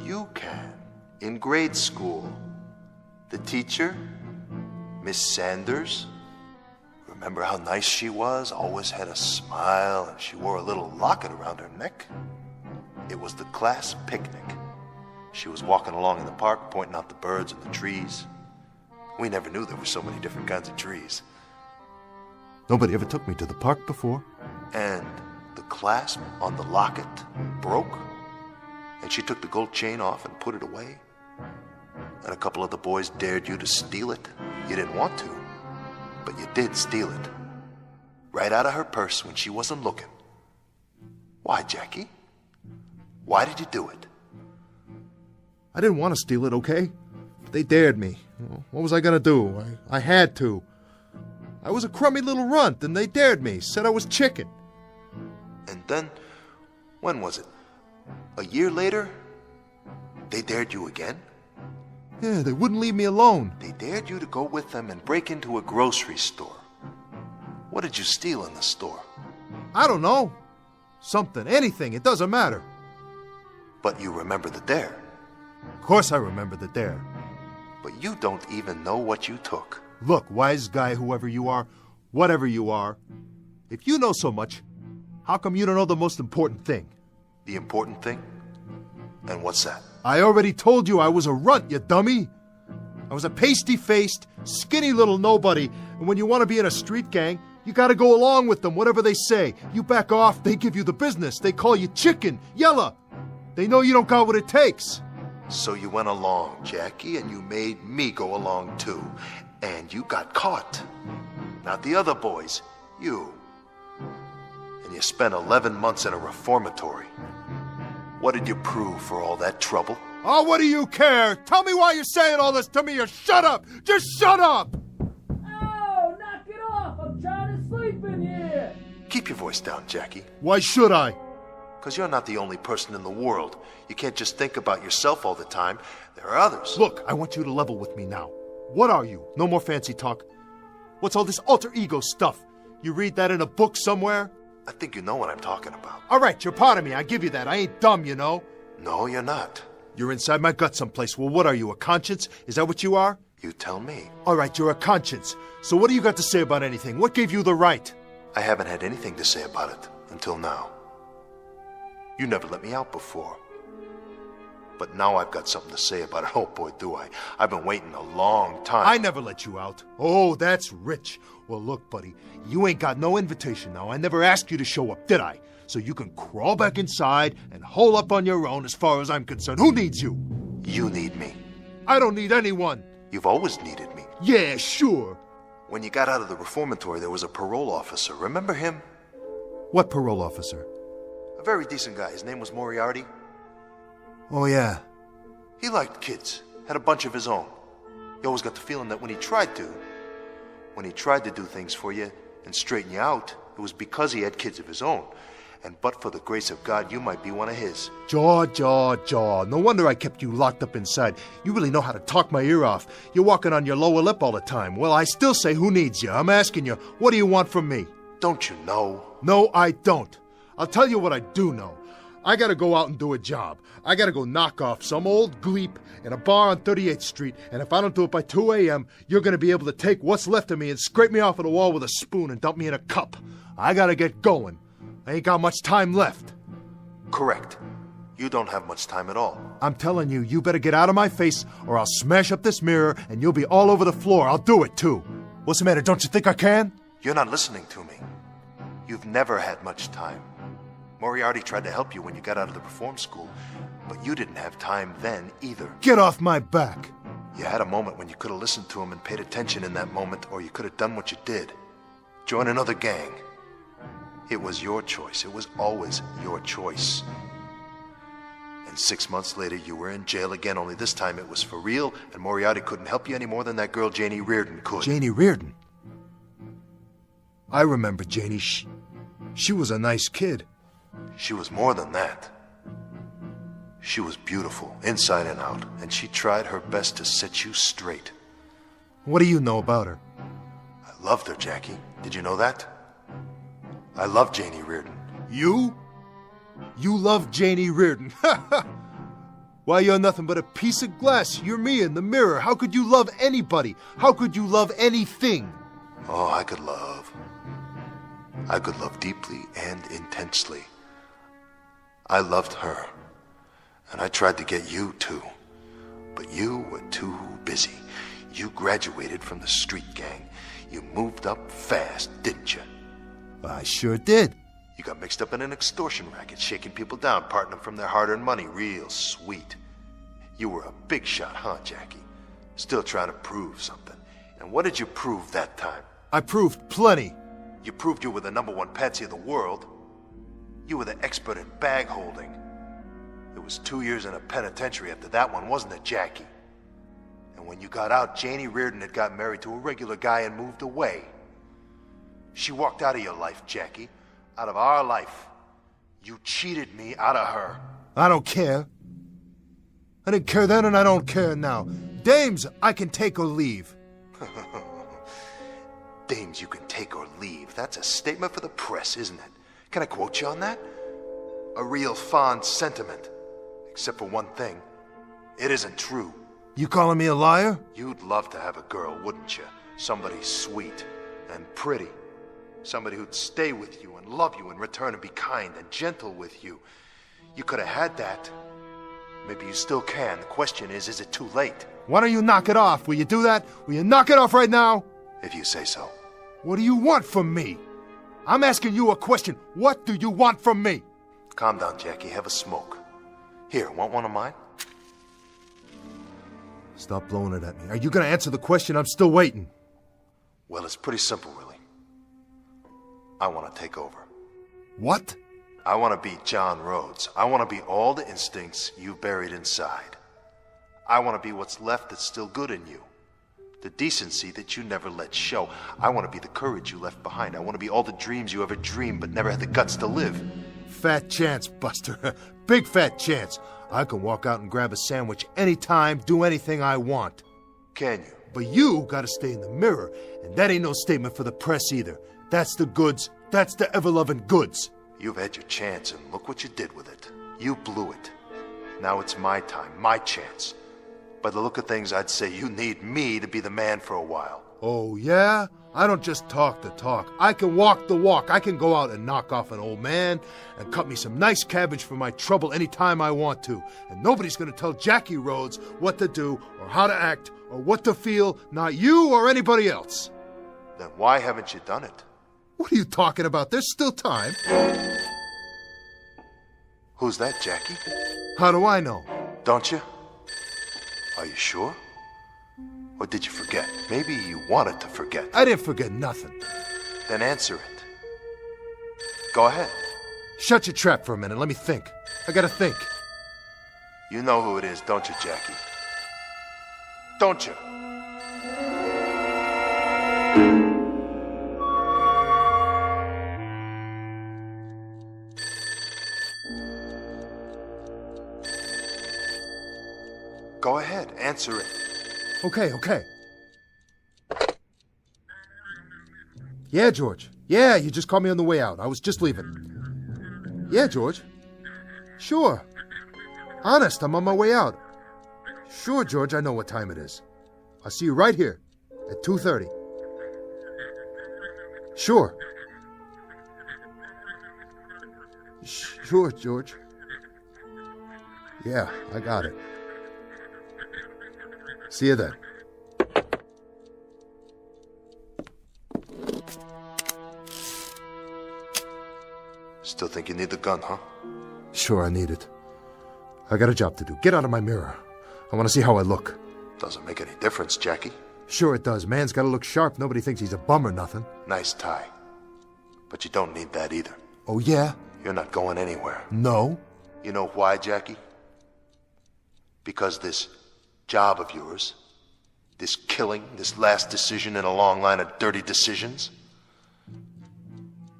you can. In grade school. The teacher, Miss Sanders. Remember how nice she was? Always had a smile, and she wore a little locket around her neck. It was the class picnic. She was walking along in the park, pointing out the birds and the trees. We never knew there were so many different kinds of trees. Nobody ever took me to the park before. And the clasp on the locket broke, and she took the gold chain off and put it away. And a couple of the boys dared you to steal it. You didn't want to. But you did steal it. Right out of her purse when she wasn't looking. Why, Jackie? Why did you do it? I didn't want to steal it, okay? But they dared me. What was I going to do? I had to. I was a crummy little runt, and they dared me, said I was chicken. And then, when was it? A year later? They dared you again? Yeah, they wouldn't leave me alone. They dared you to go with them and break into a grocery store. What did you steal in the store? I don't know. Something, anything, it doesn't matter. But you remember the dare. Of course I remember the dare. But you don't even know what you took. Look, wise guy, whoever you are, whatever you are, if you know so much, how come you don't know the most important thing? The important thing? And what's that? I already told you I was a runt, you dummy. I was a pasty-faced, skinny little nobody, and when you want to be in a street gang, you gotta go along with them, whatever they say. You back off, they give you the business. They call you chicken, yella. They know you don't got what it takes. So you went along, Jackie, and you made me go along too. And you got caught. Not the other boys, you. And you spent 11 months in a reformatory. What did you prove for all that trouble? Oh, what do you care? Tell me why you're saying all this to me, or shut up! Just shut up! Oh, knock it off! I'm trying to sleep in here! Keep your voice down, Jackie. Why should I? Because you're not the only person in the world. You can't just think about yourself all the time. There are others. Look, I want you to level with me now. What are you? No more fancy talk. What's all this alter ego stuff? You read that in a book somewhere? I think you know what I'm talking about. All right, you're part of me. I give you that. I ain't dumb, you know. No, you're not. You're inside my gut someplace. Well, what are you, a conscience? Is that what you are? You tell me. All right, you're a conscience. So what do you got to say about anything? What gave you the right? I haven't had anything to say about it until now. You never let me out before. But now I've got something to say about it. Oh, boy, do I. I've been waiting a long time. I never let you out. Oh, that's rich. Well, look, buddy, you ain't got no invitation now. I never asked you to show up, did I? So you can crawl back inside and hole up on your own as far as I'm concerned. Who needs you? You need me. I don't need anyone. You've always needed me. Yeah, sure. When you got out of the reformatory, there was a parole officer. Remember him? What parole officer? A very decent guy. His name was Moriarty. Oh, yeah. He liked kids. Had a bunch of his own. You always got the feeling that when he tried to do things for you and straighten you out, it was because he had kids of his own. And but for the grace of God, you might be one of his. Jaw. No wonder I kept you locked up inside. You really know how to talk my ear off. You're walking on your lower lip all the time. Well, I still say, who needs you? I'm asking you, what do you want from me? Don't you know? No, I don't. I'll tell you what I do know. I gotta go out and do a job. I gotta go knock off some old gleep in a bar on 38th Street, and if I don't do it by 2 a.m., you're gonna be able to take what's left of me and scrape me off of the wall with a spoon and dump me in a cup. I gotta get going. I ain't got much time left. Correct. You don't have much time at all. I'm telling you, you better get out of my face, or I'll smash up this mirror, and you'll be all over the floor. I'll do it, too. What's the matter, don't you think I can? You're not listening to me. You've never had much time. Moriarty tried to help you when you got out of the reform school, but you didn't have time then either. Get off my back! You had a moment when you could have listened to him and paid attention in that moment, or you could have done what you did. Join another gang. It was your choice. It was always your choice. And 6 months later, you were in jail again, only this time it was for real, and Moriarty couldn't help you any more than that girl Janie Reardon could. Janie Reardon? I remember Janie. She was a nice kid. She was more than that. She was beautiful, inside and out, and she tried her best to set you straight. What do you know about her? I loved her, Jackie. Did you know that? I love Janie Reardon. You? You love Janie Reardon? Why, you're nothing but a piece of glass. You're me in the mirror. How could you love anybody? How could you love anything? Oh, I could love. I could love deeply and intensely. I loved her, and I tried to get you too, but you were too busy. You graduated from the street gang. You moved up fast, didn't you? I sure did. You got mixed up in an extortion racket, shaking people down, parting them from their hard-earned money. Real sweet. You were a big shot, huh, Jackie? Still trying to prove something. And what did you prove that time? I proved plenty. You proved you were the #1 patsy of the world. You were the expert in bag holding. It was 2 years in a penitentiary after that one, wasn't it, Jackie? And when you got out, Janie Reardon had got married to a regular guy and moved away. She walked out of your life, Jackie. Out of our life. You cheated me out of her. I don't care. I didn't care then and I don't care now. Dames, I can take or leave. Dames you can take or leave. That's a statement for the press, isn't it? Can I quote you on that? A real fond sentiment. Except for one thing. It isn't true. You calling me a liar? You'd love to have a girl, wouldn't you? Somebody sweet and pretty. Somebody who'd stay with you and love you in return and be kind and gentle with you. You could have had that. Maybe you still can. The question is it too late? Why don't you knock it off? Will you do that? Will you knock it off right now? If you say so. What do you want from me? I'm asking you a question. What do you want from me? Calm down, Jackie. Have a smoke. Here, want one of mine? Stop blowing it at me. Are you going to answer the question? I'm still waiting. Well, it's pretty simple, really. I want to take over. What? I want to be John Rhodes. I want to be all the instincts you buried inside. I want to be what's left that's still good in you. The decency that you never let show. I want to be the courage you left behind. I want to be all the dreams you ever dreamed but never had the guts to live. Fat chance, Buster. Big fat chance. I can walk out and grab a sandwich anytime, do anything I want. Can you? But you gotta stay in the mirror, and that ain't no statement for the press either. That's the goods. That's the ever-loving goods. You've had your chance, and look what you did with it. You blew it. Now it's my time, my chance. By the look of things, I'd say you need me to be the man for a while. Oh, yeah? I don't just talk the talk. I can walk the walk. I can go out and knock off an old man and cut me some nice cabbage for my trouble anytime I want to. And nobody's going to tell Jackie Rhodes what to do or how to act or what to feel, not you or anybody else. Then why haven't you done it? What are you talking about? There's still time. Who's that, Jackie? How do I know? Don't you? Are you sure? Or did you forget? Maybe you wanted to forget. I didn't forget nothing. Then answer it. Go ahead. Shut your trap for a minute. Let me think. I gotta think. You know who it is, don't you, Jackie? Don't you? Go ahead, answer it. Okay. Yeah, George. Yeah, you just called me on the way out. I was just leaving. Yeah, George. Sure. Honest, I'm on my way out. Sure, George, I know what time it is. I'll see you right here at 2:30. Sure. Sure, George. Yeah, I got it. See you then. Still think you need the gun, huh? Sure, I need it. I got a job to do. Get out of my mirror. I want to see how I look. Doesn't make any difference, Jackie. Sure it does. Man's got to look sharp. Nobody thinks he's a bum or nothing. Nice tie. But you don't need that either. Oh, yeah? You're not going anywhere. No. You know why, Jackie? Because this job of yours, this killing, this last decision in a long line of dirty decisions,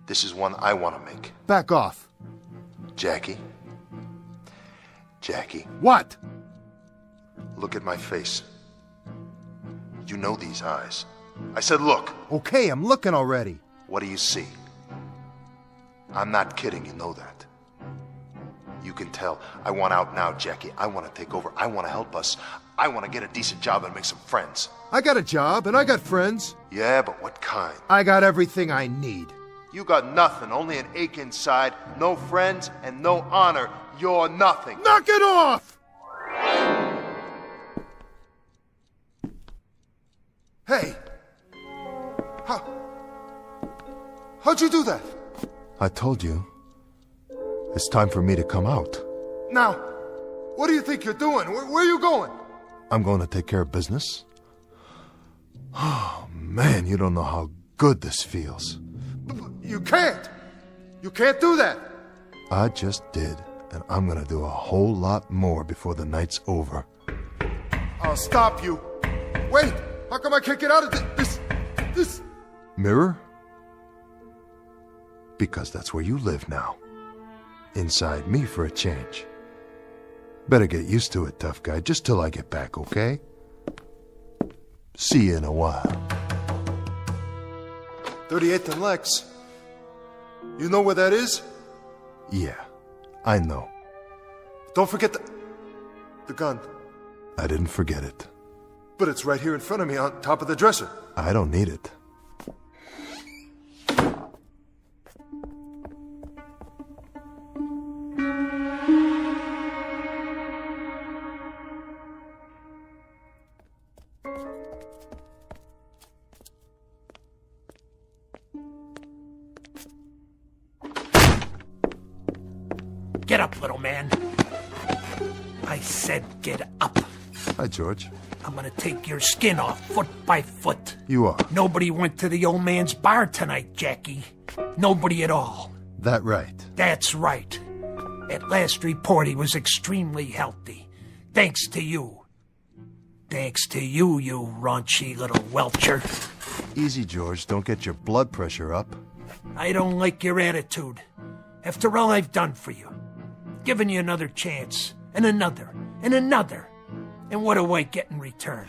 this is one I want to make. Back off. Jackie. What? Look at my face. You know these eyes. I said look. Okay, I'm looking already. What do you see? I'm not kidding, you know that. You can tell. I want out now, Jackie. I want to take over. I want to help us. I want to get a decent job and make some friends. I got a job and I got friends. Yeah, but what kind? I got everything I need. You got nothing, only an ache inside, no friends, and no honor. You're nothing. Knock it off! Hey! How'd you do that? I told you. It's time for me to come out. Now, what do you think you're doing? Where are you going? I'm going to take care of business. Oh, man, you don't know how good this feels. You can't! You can't do that! I just did, and I'm gonna do a whole lot more before the night's over. I'll stop you. Wait! How come I can't get out of this? Mirror? Because that's where you live now. Inside me for a change. Better get used to it, tough guy, just till I get back, okay? See you in a while. 38th and Lex. You know where that is? Yeah, I know. Don't forget the gun. I didn't forget it. But it's right here in front of me on top of the dresser. I don't need it. Get up, little man. I said get up. Hi, George. I'm gonna take your skin off foot by foot. You are. Nobody went to the old man's bar tonight, Jackie. Nobody at all. That right. That's right. At last report, he was extremely healthy. Thanks to you. Thanks to you, you raunchy little welcher. Easy, George. Don't get your blood pressure up. I don't like your attitude. After all I've done for you. Given you another chance, and another, and another. And what do I get in return?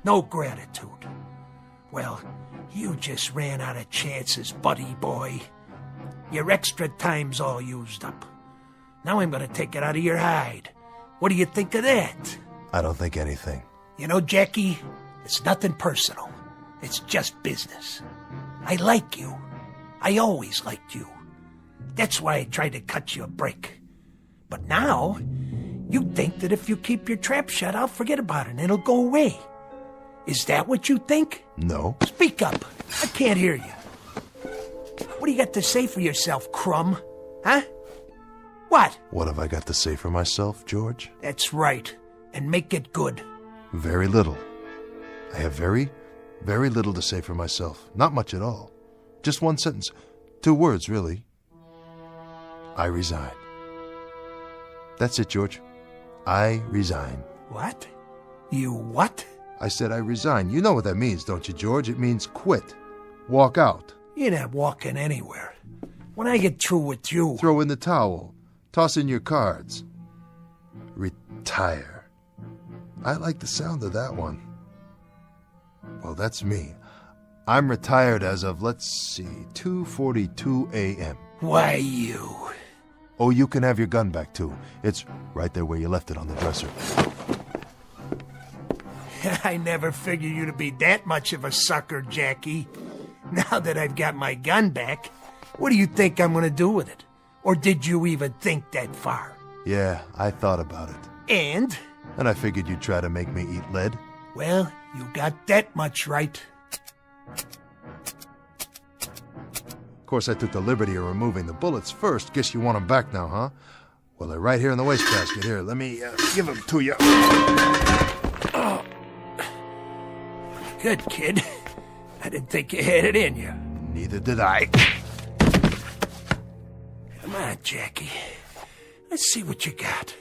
No gratitude. Well, you just ran out of chances, buddy boy. Your extra time's all used up. Now I'm gonna take it out of your hide. What do you think of that? I don't think anything. You know, Jackie, it's nothing personal. It's just business. I like you. I always liked you. That's why I tried to cut you a break. But now, you think that if you keep your trap shut, I'll forget about it and it'll go away. Is that what you think? No. Speak up. I can't hear you. What do you got to say for yourself, Crumb? Huh? What? What have I got to say for myself, George? That's right. And make it good. Very little. I have very, very little to say for myself. Not much at all. Just one sentence. 2 words, really. I resign. That's it, George. I resign. What? You what? I said I resign. You know what that means, don't you, George? It means quit. Walk out. You're not walking anywhere. When I get through with you... Throw in the towel. Toss in your cards. Retire. I like the sound of that one. Well, that's me. I'm retired as of, let's see, 2:42 a.m. Why, you... Oh, you can have your gun back, too. It's right there where you left it on the dresser. I never figured you to be that much of a sucker, Jackie. Now that I've got my gun back, what do you think I'm going to do with it? Or did you even think that far? Yeah, I thought about it. And? And I figured you'd try to make me eat lead. Well, you got that much right. Of course, I took the liberty of removing the bullets first. Guess you want them back now, huh? Well, they're right here in the wastebasket. Here, let me give them to you. Oh. Good kid. I didn't think you had it in you. Neither did I. Come on, Jackie. Let's see what you got.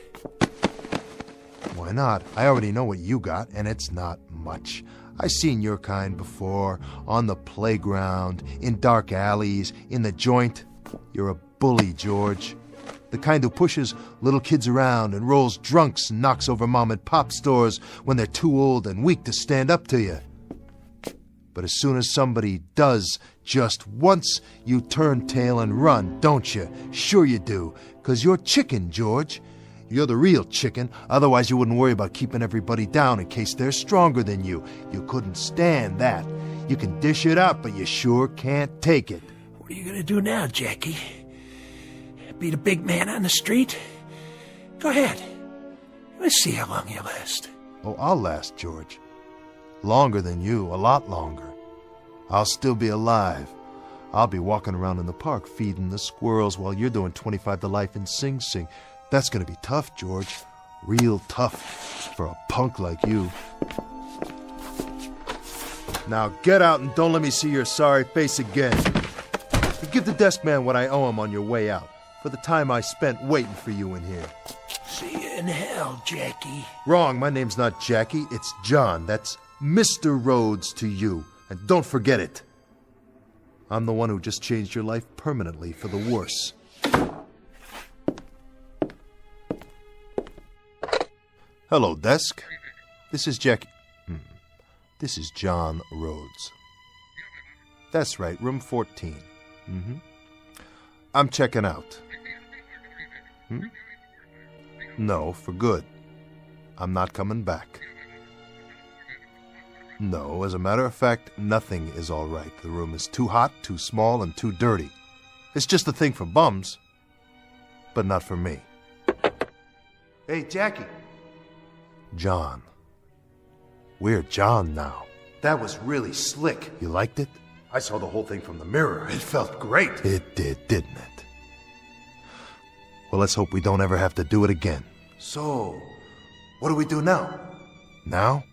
Why not? I already know what you got, and it's not much. I've seen your kind before, on the playground, in dark alleys, in the joint. You're a bully, George. The kind who pushes little kids around and rolls drunks and knocks over mom and pop stores when they're too old and weak to stand up to you. But as soon as somebody does just once, you turn tail and run, don't you? Sure you do, 'cause you're chicken, George. You're the real chicken, otherwise you wouldn't worry about keeping everybody down in case they're stronger than you. You couldn't stand that. You can dish it up, but you sure can't take it. What are you gonna do now, Jackie? Be the big man on the street? Go ahead. Let's see how long you last. Oh, I'll last, George. Longer than you, a lot longer. I'll still be alive. I'll be walking around in the park feeding the squirrels while you're doing 25 to life in Sing Sing. That's gonna be tough, George. Real tough for a punk like you. Now get out and don't let me see your sorry face again. You give the desk man what I owe him on your way out. for the time I spent waiting for you in here. See you in hell, Jackie. Wrong, my name's not Jackie, it's John. That's Mr. Rhodes to you. And don't forget it. I'm the one who just changed your life permanently for the worse. Hello, desk. This is Jackie. This is John Rhodes. That's right, room 14. I'm checking out. No, for good. I'm not coming back. No, as a matter of fact, nothing is all right. The room is too hot, too small, and too dirty. It's just a thing for bums, but not for me. Hey, Jackie. John. We're John now. That was really slick. You liked it? I saw the whole thing from the mirror. It felt great. It did, didn't it? Well, let's hope we don't ever have to do it again. So, what do we do now? Now?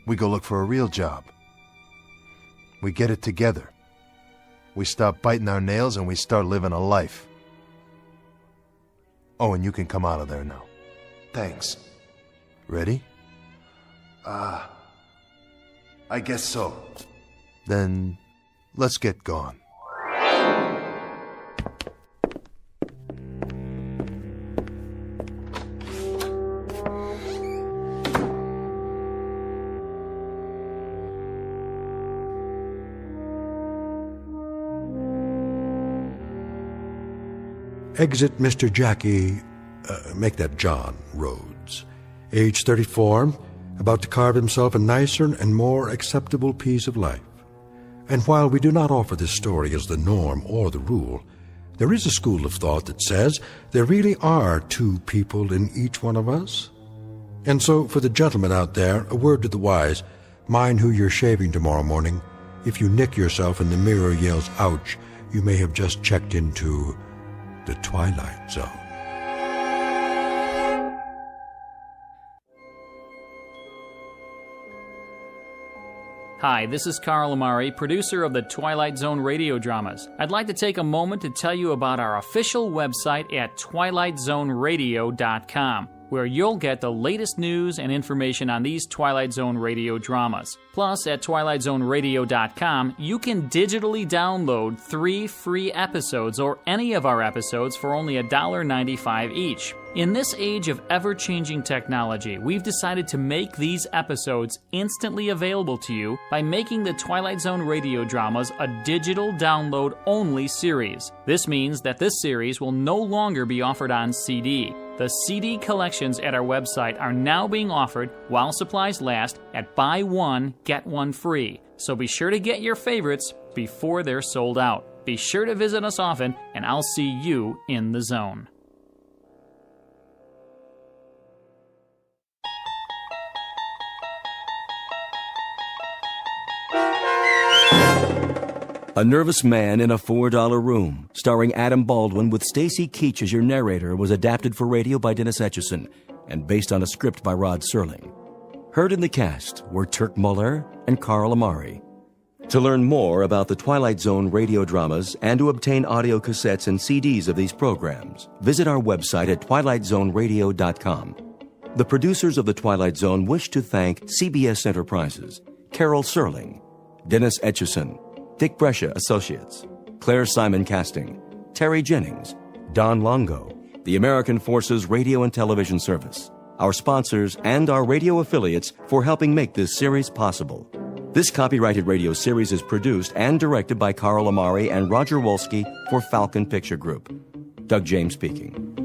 We go look for a real job. We get it together. We stop biting our nails and we start living a life. Oh, and you can come out of there now. Thanks. Ready? I guess so. Then, let's get gone. Exit Mr. Jackie, make that John Rhodes, age 34, about to carve himself a nicer and more acceptable piece of life. And while we do not offer this story as the norm or the rule, there is a school of thought that says there really are two people in each one of us. And so, for the gentlemen out there, a word to the wise, mind who you're shaving tomorrow morning. If you nick yourself and the mirror yells, ouch, you may have just checked into the Twilight Zone. Hi, this is Carl Amari, producer of the Twilight Zone radio dramas. I'd like to take a moment to tell you about our official website at twilightzoneradio.com, where you'll get the latest news and information on these Twilight Zone radio dramas. Plus, at twilightzoneradio.com, you can digitally download 3 free episodes or any of our episodes for only $1.95 each. In this age of ever-changing technology, we've decided to make these episodes instantly available to you by making the Twilight Zone radio dramas a digital download-only series. This means that this series will no longer be offered on CD. The CD collections at our website are now being offered, while supplies last, at buy one, get one free. So be sure to get your favorites before they're sold out. Be sure to visit us often, and I'll see you in the zone. A Nervous Man in a $4 Room, starring Adam Baldwin with Stacy Keach as your narrator, was adapted for radio by Dennis Etchison and based on a script by Rod Serling. Heard in the cast were Turk Muller and Carl Amari. To learn more about the Twilight Zone radio dramas and to obtain audio cassettes and CDs of these programs, visit our website at twilightzoneradio.com. The producers of The Twilight Zone wish to thank CBS Enterprises, Carol Serling, Dennis Etchison, Dick Brescia Associates, Claire Simon Casting, Terry Jennings, Don Longo, the American Forces Radio and Television Service, our sponsors, and our radio affiliates for helping make this series possible. This copyrighted radio series is produced and directed by Carl Amari and Roger Wolski for Falcon Picture Group. Doug James speaking.